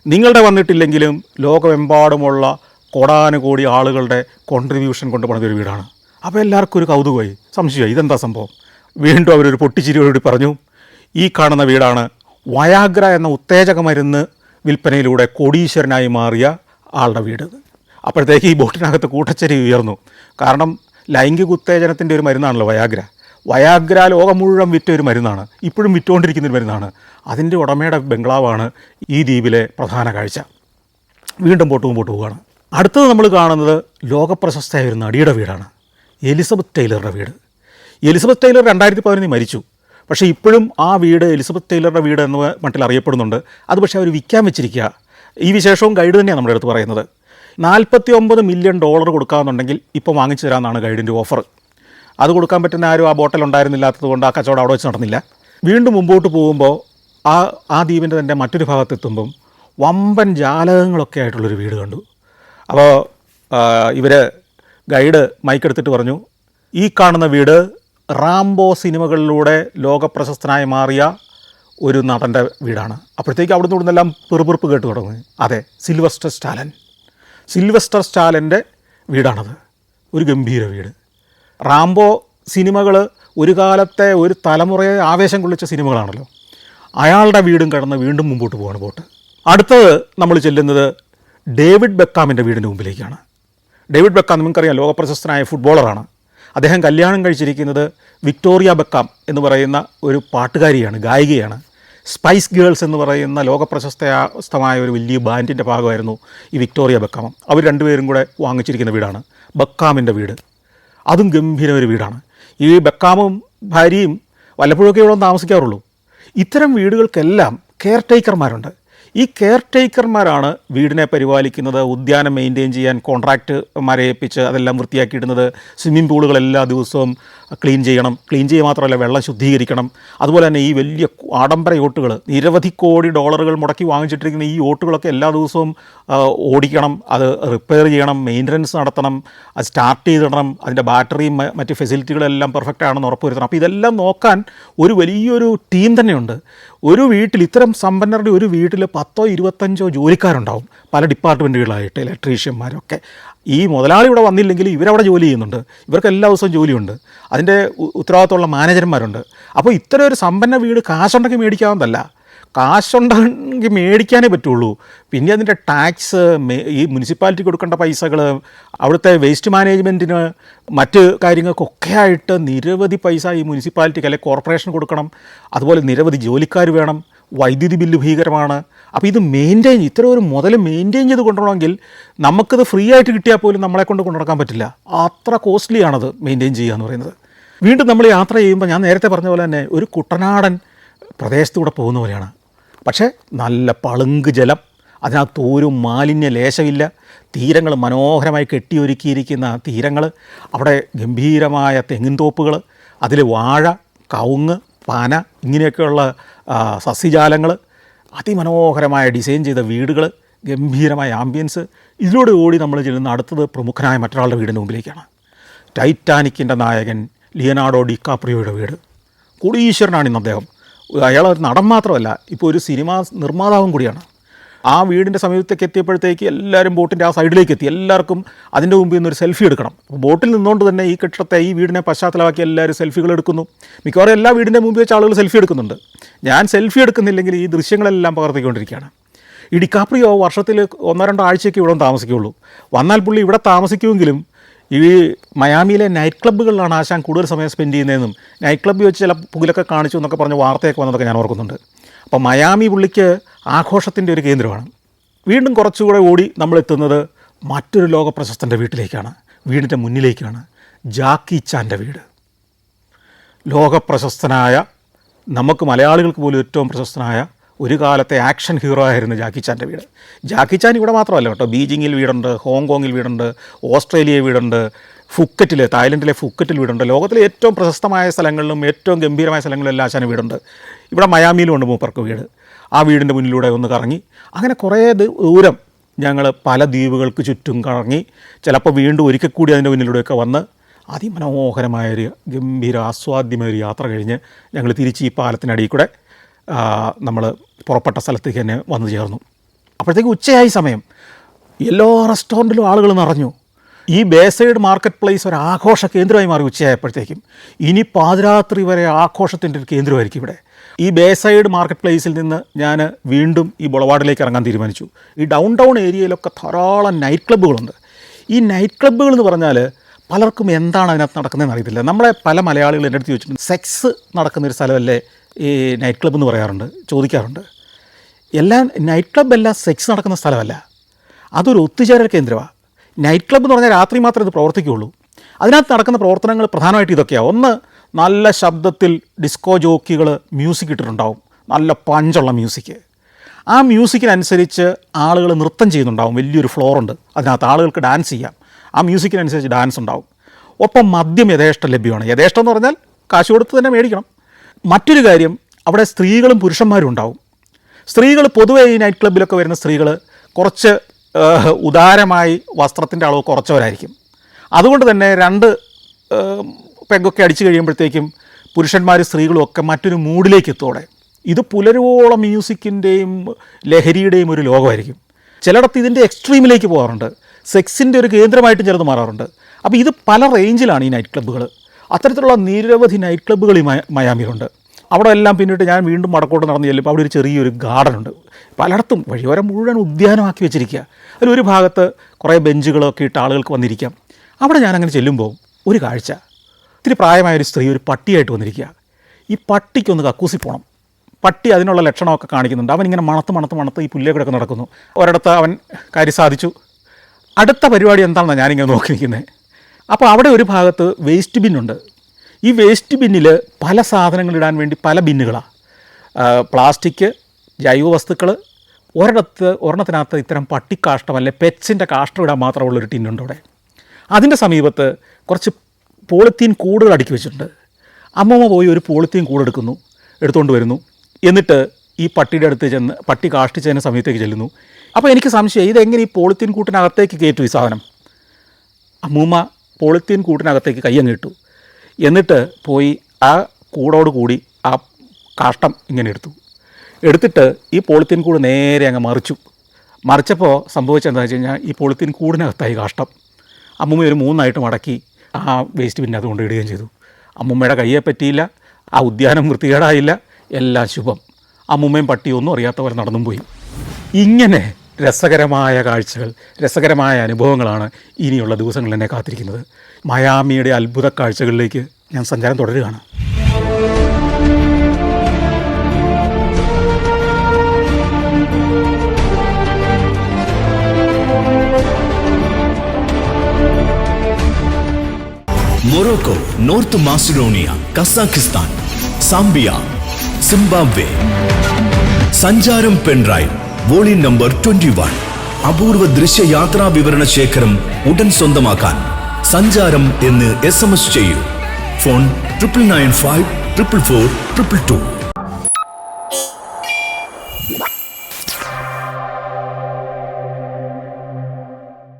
നിങ്ങളുടെ വന്നിട്ടില്ലെങ്കിലും ലോകമെമ്പാടുമുള്ള കോടാനുകോടി ആളുകളുടെ കോൺട്രിബ്യൂഷൻ കൊണ്ട് പണിതൊരു വീടാണ്. അപ്പോൾ എല്ലാവർക്കും ഒരു കൗതുകമായി, സംശയമായി, ഇതെന്താ സംഭവം. വീണ്ടും അവരൊരു പൊട്ടിച്ചിരിയോടുകൂടി പറഞ്ഞു, ഈ കാണുന്ന വീടാണ് വയാഗ്ര എന്ന ഉത്തേജക മരുന്ന് വിൽപ്പനയിലൂടെ കോടീശ്വരനായി മാറിയ ആളുടെ വീട്. അപ്പോഴത്തേക്ക് ഈ ബോട്ടിനകത്ത് കൂട്ടച്ചരി ഉയർന്നു. കാരണം ലൈംഗിക ഉത്തേജനത്തിൻ്റെ ഒരു മരുന്നാണല്ലോ വയാഗ്ര. വയാഗ്ര ലോകം മുഴുവൻ വിറ്റ ഒരു മരുന്നാണ്, ഇപ്പോഴും വിറ്റുകൊണ്ടിരിക്കുന്നൊരു മരുന്നാണ്. അതിൻ്റെ ഉടമയുടെ ബംഗ്ലാവാണ് ഈ ദ്വീപിലെ പ്രധാന കാഴ്ച. വീണ്ടും മുമ്പോട്ട് പോവുകയാണ്. അടുത്തത് നമ്മൾ കാണുന്നത് ലോകപ്രശസ്തയായ ഒരു നടിയുടെ വീടാണ്, എലിസബത്ത് ടൈലറുടെ വീട്. എലിസബത്ത് ടൈലർ 2011 മരിച്ചു. പക്ഷേ ഇപ്പോഴും ആ വീട് എലിസബത്ത് ടൈലറുടെ വീട് എന്ന മട്ടിൽ അറിയപ്പെടുന്നുണ്ട്. അത് പക്ഷേ അവർ വിൽക്കാൻ വെച്ചിരിക്കുക. ഈ വിശേഷവും ഗൈഡ് തന്നെയാണ് നമ്മുടെ അടുത്ത് പറയുന്നത്. $49 മില്യൺ കൊടുക്കാമെന്നുണ്ടെങ്കിൽ ഇപ്പോൾ വാങ്ങിച്ചു തരാമെന്നാണ് ഗൈഡിൻ്റെ ഓഫർ. അത് കൊടുക്കാൻ പറ്റുന്ന ആരും ആ ബോട്ടിൽ ഉണ്ടായിരുന്നില്ലാത്തത് കൊണ്ട് ആ കച്ചവടം അവിടെ വെച്ച് നടന്നില്ല. വീണ്ടും മുമ്പോട്ട് പോകുമ്പോൾ ആ ദ്വീപിൻ്റെ തന്നെ മറ്റൊരു ഭാഗത്തെത്തുമ്പം വമ്പൻ ജാലകങ്ങളൊക്കെ ആയിട്ടുള്ളൊരു വീട് കണ്ടു. അപ്പോൾ ഇവർ ഗൈഡ് മൈക്കെടുത്തിട്ട് പറഞ്ഞു, ഈ കാണുന്ന വീട് റാംബോ സിനിമകളിലൂടെ ലോകപ്രശസ്തനായി മാറിയ ഒരു നടൻ്റെ വീടാണ്. അപ്പോഴത്തേക്ക് അവിടുന്ന് ഇവിടുന്നെല്ലാം പെറുപെറുപ്പ് കേട്ട് തുടങ്ങി. അതെ, സിൽവസ്റ്റർ സ്റ്റാലൻ്റെ വീടാണത്. ഒരു ഗംഭീര വീട്. റാംബോ സിനിമകൾ ഒരു കാലത്തെ ഒരു തലമുറയെ ആവേശം കൊള്ളിച്ച സിനിമകളാണല്ലോ. അയാളുടെ വീടും കടന്ന് വീണ്ടും മുമ്പോട്ട് പോവാണ് ബോട്ട്. അടുത്തത് നമ്മൾ ചെല്ലുന്നത് ഡേവിഡ് ബെക്കാമിൻ്റെ വീടിൻ്റെ മുമ്പിലേക്കാണ്. ഡേവിഡ് ബെക്കാം നിങ്ങൾക്കറിയാം, ലോകപ്രശസ്തനായ ഫുട്ബോളറാണ്. അദ്ദേഹം കല്യാണം കഴിച്ചിരിക്കുന്നത് വിക്ടോറിയ ബെക്കാം എന്ന് പറയുന്ന ഒരു പാട്ടുകാരിയാണ്, ഗായികയാണ്. സ്പൈസ് ഗേൾസ് എന്ന് പറയുന്ന ലോകപ്രശസ്തമായ ഒരു വലിയ ബാൻഡിൻ്റെ ഭാഗമായിരുന്നു ഈ വിക്ടോറിയ ബെക്കാം. അവർ രണ്ടുപേരും കൂടെ വാങ്ങിച്ചിരിക്കുന്ന വീടാണ് ബെക്കാമിൻ്റെ വീട്. അതും ഗംഭീര ഒരു വീടാണ്. ഈ ബെക്കാമും ഭാര്യയും വല്ലപ്പോഴൊക്കെ ഇവിടെ താമസിക്കാറുള്ളൂ. ഇത്തരം വീടുകൾക്കെല്ലാം കെയർ ടേക്കർമാരുണ്ട്. ഈ കെയർ ടേക്കർമാരാണ് വീടിനെ പരിപാലിക്കുന്നത്, ഉദ്യാനം മെയിൻറ്റെയിൻ ചെയ്യാൻ കോൺട്രാക്ടർമാരെ ഏൽപ്പിച്ച് അതെല്ലാം വൃത്തിയാക്കിയിടുന്നത്. സ്വിമ്മിംഗ് പൂളുകൾ എല്ലാ ദിവസവും ക്ലീൻ ചെയ്യുക മാത്രമല്ല വെള്ളം ശുദ്ധീകരിക്കണം. അതുപോലെ തന്നെ ഈ വലിയ ആഡംബര യോട്ടുകൾ, നിരവധി കോടി ഡോളറുകൾ മുടക്കി വാങ്ങിച്ചിട്ടിരിക്കുന്ന ഈ യോട്ടുകളൊക്കെ എല്ലാ ദിവസവും ഓടിക്കണം, അത് റിപ്പയർ ചെയ്യണം, മെയിൻ്റനൻസ് നടത്തണം, അത് സ്റ്റാർട്ട് ചെയ്തിടണം, അതിൻ്റെ ബാറ്ററിയും മറ്റ് ഫെസിലിറ്റികളെല്ലാം പെർഫെക്റ്റ് ആണെന്ന് ഉറപ്പുവരുത്തണം. അപ്പോൾ ഇതെല്ലാം നോക്കാൻ ഒരു വലിയൊരു ടീം തന്നെയുണ്ട്. ഒരു വീട്ടിൽ, ഇത്തരം സമ്പന്നരുടെ ഒരു വീട്ടിൽ 10-25 ജോലിക്കാരുണ്ടാവും, പല ഡിപ്പാർട്ട്മെൻറ്റുകളായിട്ട്, ഇലക്ട്രീഷ്യന്മാരൊക്കെ. ഈ മുതലാളി ഇവിടെ വന്നില്ലെങ്കിൽ ഇവരവിടെ ജോലി ചെയ്യുന്നുണ്ട്, ഇവർക്ക് എല്ലാ ദിവസവും ജോലിയുണ്ട്, അതിൻ്റെ ഉത്തരവാദിത്തമുള്ള മാനേജർമാരുണ്ട്. അപ്പോൾ ഇത്തരം ഒരു സമ്പന്ന വീട് കാശുണ്ടെങ്കിൽ മേടിക്കാവുന്നതല്ല, കാശുണ്ടെങ്കിൽ മേടിക്കാനേ പറ്റുള്ളൂ. പിന്നെ അതിൻ്റെ ടാക്സ്, ഈ മുനിസിപ്പാലിറ്റി കൊടുക്കേണ്ട പൈസകൾ, അവിടുത്തെ വേസ്റ്റ് മാനേജ്മെൻറ്റിന്, മറ്റ് കാര്യങ്ങൾക്കൊക്കെ ആയിട്ട് നിരവധി പൈസ ഈ മുനിസിപ്പാലിറ്റിക്ക് അല്ലെങ്കിൽ കോർപ്പറേഷൻ കൊടുക്കണം. അതുപോലെ നിരവധി ജോലിക്കാർ വേണം, വൈദ്യുതി ബില്ല് ഭീകരമാണ്. അപ്പോൾ ഇത് മെയിൻറ്റെയിൻ, ഇത്തരം ഒരു മുതൽ മെയിൻറ്റെയിൻ ചെയ്ത് കൊണ്ടുപോകണമെങ്കിൽ നമുക്കത് ഫ്രീ ആയിട്ട് കിട്ടിയാൽ പോലും നമ്മളെ കൊണ്ട് കൊണ്ടുനടക്കാൻ പറ്റില്ല. അത്ര കോസ്റ്റ്ലിയാണത് മെയിൻറ്റെയിൻ ചെയ്യുക എന്ന് പറയുന്നത്. വീണ്ടും നമ്മൾ യാത്ര ചെയ്യുമ്പോൾ ഞാൻ നേരത്തെ പറഞ്ഞ പോലെ തന്നെ ഒരു കുട്ടനാടൻ പ്രദേശത്തൂടെ പോകുന്ന പോലെയാണ്. പക്ഷേ നല്ല പളുങ്ക് ജലം, അതിനകത്ത് ഒരു മാലിന്യ ലേശമില്ല, തീരങ്ങൾ മനോഹരമായി കെട്ടിയൊരുക്കിയിരിക്കുന്ന തീരങ്ങൾ, അവിടെ ഗംഭീരമായ തെങ്ങിൻതോപ്പുകൾ, അതിൽ വാഴ, കവുങ്ങ്, പന ഇങ്ങനെയൊക്കെയുള്ള സസ്യജാലങ്ങൾ, അതിമനോഹരമായ ഡിസൈൻ ചെയ്ത വീടുകൾ, ഗംഭീരമായ ആംബിയൻസ്. ഇതിലൂടെ ഓടി നമ്മൾ ചെല്ലുന്ന അടുത്തത് പ്രമുഖനായ മറ്റൊരാളുടെ വീടിൻ്റെ മുമ്പിലേക്കാണ്. ടൈറ്റാനിക്കിൻ്റെ നായകൻ ലിയനാർഡോ ഡികാപ്രിയോയുടെ വീട്. കോടീശ്വരനാണ് ഇന്ന് അദ്ദേഹം. അയാൾ ഒരു നടൻ മാത്രമല്ല, ഇപ്പോൾ ഒരു സിനിമാ നിർമ്മാതാവും കൂടിയാണ്. ആ വീടിൻ്റെ സമീപത്തേക്ക് എത്തിയപ്പോഴത്തേക്ക് എല്ലാവരും ബോട്ടിൻ്റെ ആ സൈഡിലേക്ക് എത്തി. എല്ലാവർക്കും അതിൻ്റെ മുമ്പിൽ നിന്നൊരു സെൽഫി എടുക്കണം. അപ്പോൾ ബോട്ടിൽ നിന്നുകൊണ്ട് തന്നെ ഈ കെട്ടിടത്തെ, ഈ വീടിനെ പശ്ചാത്തലമാക്കി എല്ലാവരും സെൽഫികൾ എടുക്കുന്നു. മിക്കവാറും എല്ലാ വീടിൻ്റെ മുമ്പിൽ വെച്ച് ആളുകൾ സെൽഫി എടുക്കുന്നുണ്ട്. ഞാൻ സെൽഫി എടുക്കുന്നില്ലെങ്കിൽ ഈ ദൃശ്യങ്ങളെല്ലാം പകർത്തിക്കൊണ്ടിരിക്കുകയാണ്. ഈ ഡികാപ്രിയോ വർഷത്തിൽ 1-2 ആഴ്ചയ്ക്ക് ഇവിടെ താമസിക്കുകയുള്ളൂ. വന്നാൽ പുള്ളി ഇവിടെ താമസിക്കുമെങ്കിലും ഈ മയാമിയിലെ നൈറ്റ് ക്ലബ്ബുകളിലാണ് ആശാൻ കൂടുതൽ സമയം സ്പെൻഡ് ചെയ്യുന്നതെന്നും നൈറ്റ് ക്ലബ്ബിൽ വെച്ച് ചില പുകിലൊക്കെ കാണിച്ചു എന്നൊക്കെ പറഞ്ഞ് വാർത്തയൊക്കെ വന്നതൊക്കെ ഞാൻ ഓർക്കുന്നുണ്ട്. അപ്പോൾ മയാമി പുള്ളിക്ക് ആഘോഷത്തിൻ്റെ ഒരു കേന്ദ്രമാണ്. വീണ്ടും കുറച്ചുകൂടെ ഓടി നമ്മളെത്തുന്നത് മറ്റൊരു ലോകപ്രശസ്തൻ്റെ വീട്ടിലേക്കാണ്, വീടിൻ്റെ മുന്നിലേക്കാണ്. ജാക്കി ചാൻ്റെ വീട്. ലോകപ്രശസ്തനായ, നമുക്ക് മലയാളികൾക്ക് പോലും ഏറ്റവും പ്രശസ്തനായ ഒരു കാലത്തെ ആക്ഷൻ ഹീറോ ആയിരുന്നു ജാക്കി ചാൻ്റെ വീട്. ജാക്കി ചാൻ ഇവിടെ മാത്രമല്ല കേട്ടോ, ബീജിങ്ങിൽ വീടുണ്ട്, ഹോങ്കോങ്ങിൽ വീടുണ്ട്, ഓസ്ട്രേലിയയിൽ വീടുണ്ട്, ഫുക്കറ്റിൽ, തായ്ലൻഡിലെ ഫുക്കറ്റിൽ വീടുണ്ട്. ലോകത്തിലെ ഏറ്റവും പ്രശസ്തമായ സ്ഥലങ്ങളിലും ഏറ്റവും ഗംഭീരമായ സ്ഥലങ്ങളിലെല്ലാം ആശാന് വീടുണ്ട്. ഇവിടെ മയാമിയിലും ഉണ്ട് മൂപ്പർക്ക് വീട്. ആ വീടിൻ്റെ മുന്നിലൂടെ ഒന്ന് കറങ്ങി അങ്ങനെ കുറേ ദൂരം ഞങ്ങൾ പല ദ്വീപുകൾക്ക് ചുറ്റും കറങ്ങി, ചിലപ്പോൾ വീണ്ടും ഒരിക്കൽ കൂടി അതിൻ്റെ മുന്നിലൂടെയൊക്കെ വന്ന് അതിമനോഹരമായൊരു ഗംഭീര ആസ്വാദ്യമായൊരു യാത്ര കഴിഞ്ഞ് ഞങ്ങൾ തിരിച്ച് ഈ പാലത്തിനടിയിൽ കൂടെ നമ്മൾ പുറപ്പെട്ട സ്ഥലത്തേക്ക് തന്നെ വന്നു ചേർന്നു. അപ്പോഴത്തേക്ക് ഉച്ചയായി സമയം. എല്ലാ റെസ്റ്റോറൻറ്റിലും ആളുകൾ നിറഞ്ഞു. ഈ ബേസൈഡ് മാർക്കറ്റ് പ്ലേസ് ഒരു ആഘോഷ കേന്ദ്രമായി മാറി ഉച്ചയായപ്പോഴത്തേക്കും. ഇനി പാതിരാത്രി വരെ ആഘോഷത്തിൻ്റെ ഒരു കേന്ദ്രമായിരിക്കും ഇവിടെ. ഈ ബേസൈഡ് മാർക്കറ്റ് പ്ലേസിൽ നിന്ന് ഞാൻ വീണ്ടും ഈ ബുളവാർഡിലേക്ക് ഇറങ്ങാൻ തീരുമാനിച്ചു. ഈ ഡൗൺ ടൗൺ ഏരിയയിലൊക്കെ ധാരാളം നൈറ്റ് ക്ലബ്ബുകളുണ്ട്. ഈ നൈറ്റ് ക്ലബ്ബുകൾ എന്ന് പറഞ്ഞാൽ പലർക്കും എന്താണ് അതിനകത്ത് നടക്കുന്നതെന്ന് അറിയത്തില്ല. നമ്മളെ പല മലയാളികൾ എൻ്റെ അടുത്ത് ചോദിച്ചിട്ടുണ്ട്, സെക്സ് നടക്കുന്നൊരു സ്ഥലമല്ലേ ഈ നൈറ്റ് ക്ലബ്ബ് എന്ന് പറയാറുണ്ട്, ചോദിക്കാറുണ്ട്. എല്ലാം നൈറ്റ് ക്ലബ്ബ് എല്ലാം സെക്സ് നടക്കുന്ന സ്ഥലമല്ല, അതൊരു ഒത്തുചേരൽ കേന്ദ്രമാണ്. നൈറ്റ് ക്ലബ്ബ് എന്ന് പറഞ്ഞാൽ രാത്രി മാത്രമേ ഇത് പ്രവർത്തിക്കുകയുള്ളൂ. അതിനകത്ത് നടക്കുന്ന പ്രവർത്തനങ്ങൾ പ്രധാനമായിട്ട് ഇതൊക്കെയാണ്. ഒന്ന്, നല്ല ശബ്ദത്തിൽ ഡിസ്കോ ജോക്കികൾ മ്യൂസിക് ഇട്ടിട്ടുണ്ടാവും, നല്ല പഞ്ചുള്ള മ്യൂസിക്. ആ മ്യൂസിക്കിനനുസരിച്ച് ആളുകൾ നൃത്തം ചെയ്യുന്നുണ്ടാവും. വലിയൊരു ഫ്ലോറുണ്ട്, അതിനകത്ത് ആളുകൾക്ക് ഡാൻസ് ചെയ്യാം. ആ മ്യൂസിക്കിനനുസരിച്ച് ഡാൻസ് ഉണ്ടാവും. ഒപ്പം മദ്യം യഥേഷ്ടം ലഭ്യമാണ്. യഥേഷ്ടം എന്ന് പറഞ്ഞാൽ കാശ് കൊടുത്ത് തന്നെ മേടിക്കണം. മറ്റൊരു കാര്യം, അവിടെ സ്ത്രീകളും പുരുഷന്മാരും ഉണ്ടാവും. സ്ത്രീകൾ പൊതുവേ ഈ നൈറ്റ് ക്ലബ്ബിലൊക്കെ വരുന്ന സ്ത്രീകൾ കുറച്ച് ഉദാരമായി വസ്ത്രത്തിൻ്റെ അളവ് കുറച്ചവരായിരിക്കും. അതുകൊണ്ട് തന്നെ 2 പെഗൊക്കെ അടിച്ചു കഴിയുമ്പോഴത്തേക്കും പുരുഷന്മാരും സ്ത്രീകളും ഒക്കെ മറ്റൊരു മൂഡിലേക്ക് എത്തോടെ. ഇത് പുലരുവോളം മ്യൂസിക്കിൻ്റെയും ലഹരിയുടെയും ഒരു ലോകമായിരിക്കും. ചിലയിടത്ത് ഇതിൻ്റെ എക്സ്ട്രീമിലേക്ക് പോകാറുണ്ട്. സെക്സിൻ്റെ ഒരു കേന്ദ്രമായിട്ടും ചിലത് മാറാറുണ്ട്. അപ്പോൾ ഇത് പല റേഞ്ചിലാണ് ഈ നൈറ്റ് ക്ലബ്ബുകൾ. അത്തരത്തിലുള്ള നിരവധി നൈറ്റ് ക്ലബ്ബുകൾ ഈ മയാമിയിലുണ്ട്. അവിടെ എല്ലാം പിന്നിട്ട് ഞാൻ വീണ്ടും വടക്കോട്ട് നടന്ന് ചെല്ലുമ്പോൾ അവിടെ ഒരു ചെറിയൊരു ഗാർഡനുണ്ട്. പലയിടത്തും വഴിയോരം മുഴുവൻ ഉദ്യാനമാക്കി വെച്ചിരിക്കുക. അതിലൊരു ഭാഗത്ത് കുറേ ബെഞ്ചുകളൊക്കെ ഇട്ട് ആളുകൾക്ക് വന്നിരിക്കാം. അവിടെ ഞാനങ്ങനെ ചെല്ലുമ്പോൾ ഒരു കാഴ്ച, ഇത്തിരി പ്രായമായൊരു സ്ത്രീ ഒരു പട്ടിയായിട്ട് വന്നിരിക്കുക. ഈ പട്ടിക്കൊന്ന് കക്കൂസി പോകണം. പട്ടി അതിനുള്ള ലക്ഷണമൊക്കെ കാണിക്കുന്നുണ്ട്. അവനിങ്ങനെ മണത്ത് ഈ പുല്ലേക്കിടക്ക് നടക്കുന്നു. ഒരിടത്ത് അവൻ കാര്യം സാധിച്ചു. അടുത്ത പരിപാടി എന്താണെന്നാണ് ഞാനിങ്ങനെ നോക്കി നിൽക്കുന്നത്. അപ്പോൾ അവിടെ ഒരു ഭാഗത്ത് വേസ്റ്റ് ബിന്നുണ്ട്. ഈ വേസ്റ്റ് ബിന്നിൽ പല സാധനങ്ങളിടാൻ വേണ്ടി പല ബിന്നുകളാണ്. പ്ലാസ്റ്റിക്, ജൈവവസ്തുക്കൾ. ഒരെണ്ണത്തിനകത്ത് ഇത്തരം പട്ടിക്കാഷ്ടം അല്ലെ പെറ്റ്സിൻ്റെ കാഷ്ടം ഇടാൻ മാത്രമുള്ളൊരു ടിന്നുണ്ട് അവിടെ. അതിൻ്റെ സമീപത്ത് കുറച്ച് പോളിത്തീൻ കൂടുകൾ അടുക്കി വെച്ചിട്ടുണ്ട്. അമ്മമ്മ പോയി ഒരു പോളിത്തീൻ എടുത്തുകൊണ്ട് വരുന്നു. എന്നിട്ട് ഈ പട്ടിയുടെ അടുത്ത് ചെന്ന് പട്ടി കാഷ്ടിച്ചതിന് സമയത്തേക്ക് ചെല്ലുന്നു. അപ്പോൾ എനിക്ക് സംശയം, ഇതെങ്ങനെ ഈ പോളിത്തീൻ കൂട്ടിനകത്തേക്ക് കയറ്റും ഈ സാധനം? അമ്മൂമ്മ പോളിത്തീൻ കൂട്ടിനകത്തേക്ക് കയ്യങ്ങ് ഇട്ടു. എന്നിട്ട് പോയി ആ കൂടോട് കൂടി ആ കാഷ്ടം ഇങ്ങനെ എടുത്തിട്ട് ഈ പോളിത്തീൻ കൂട് നേരെ അങ്ങ് മറിച്ചപ്പോൾ സംഭവിച്ചെന്താണെന്ന് വെച്ച് കഴിഞ്ഞാൽ ഈ പോളിത്തീൻ കൂടിനകത്തായി കാഷ്ടം. അമ്മൂമ്മ ഒരു 3 മടക്കി ആ വേസ്റ്റ് പിന്നെ അതുകൊണ്ട് ഇടുകയും ചെയ്തു. അമ്മൂമ്മയുടെ കയ്യെ പറ്റിയില്ല, ആ ഉദ്യാനം വൃത്തികേടായില്ല, എല്ലാം ശുഭം. അമ്മൂമ്മയും പട്ടിയും ഒന്നും അറിയാത്ത പോലെ നടന്നും പോയി. ഇങ്ങനെ രസകരമായ കാഴ്ചകൾ, രസകരമായ അനുഭവങ്ങളാണ് ഇനിയുള്ള ദിവസങ്ങളിൽ എന്നെ കാത്തിരിക്കുന്നത്. മയാമിയുടെ അത്ഭുത കാഴ്ചകളിലേക്ക് ഞാൻ സഞ്ചാരം തുടരുകയാണ്. Morocco, north Macedonia, Kazakhstan, Zambia, Zimbabwe. സഞ്ചാരം പെൻഡ്രൈവ് വോളിയം നമ്പർ 21. അപൂർവ ദൃശ്യയാത്രാ വിവരണ ശേഖരം ഉടൻ സ്വന്തമാക്കാൻ സഞ്ചാരം എന്ന് SMS ചെയ്യൂ. ഫോൺ 995 444 422.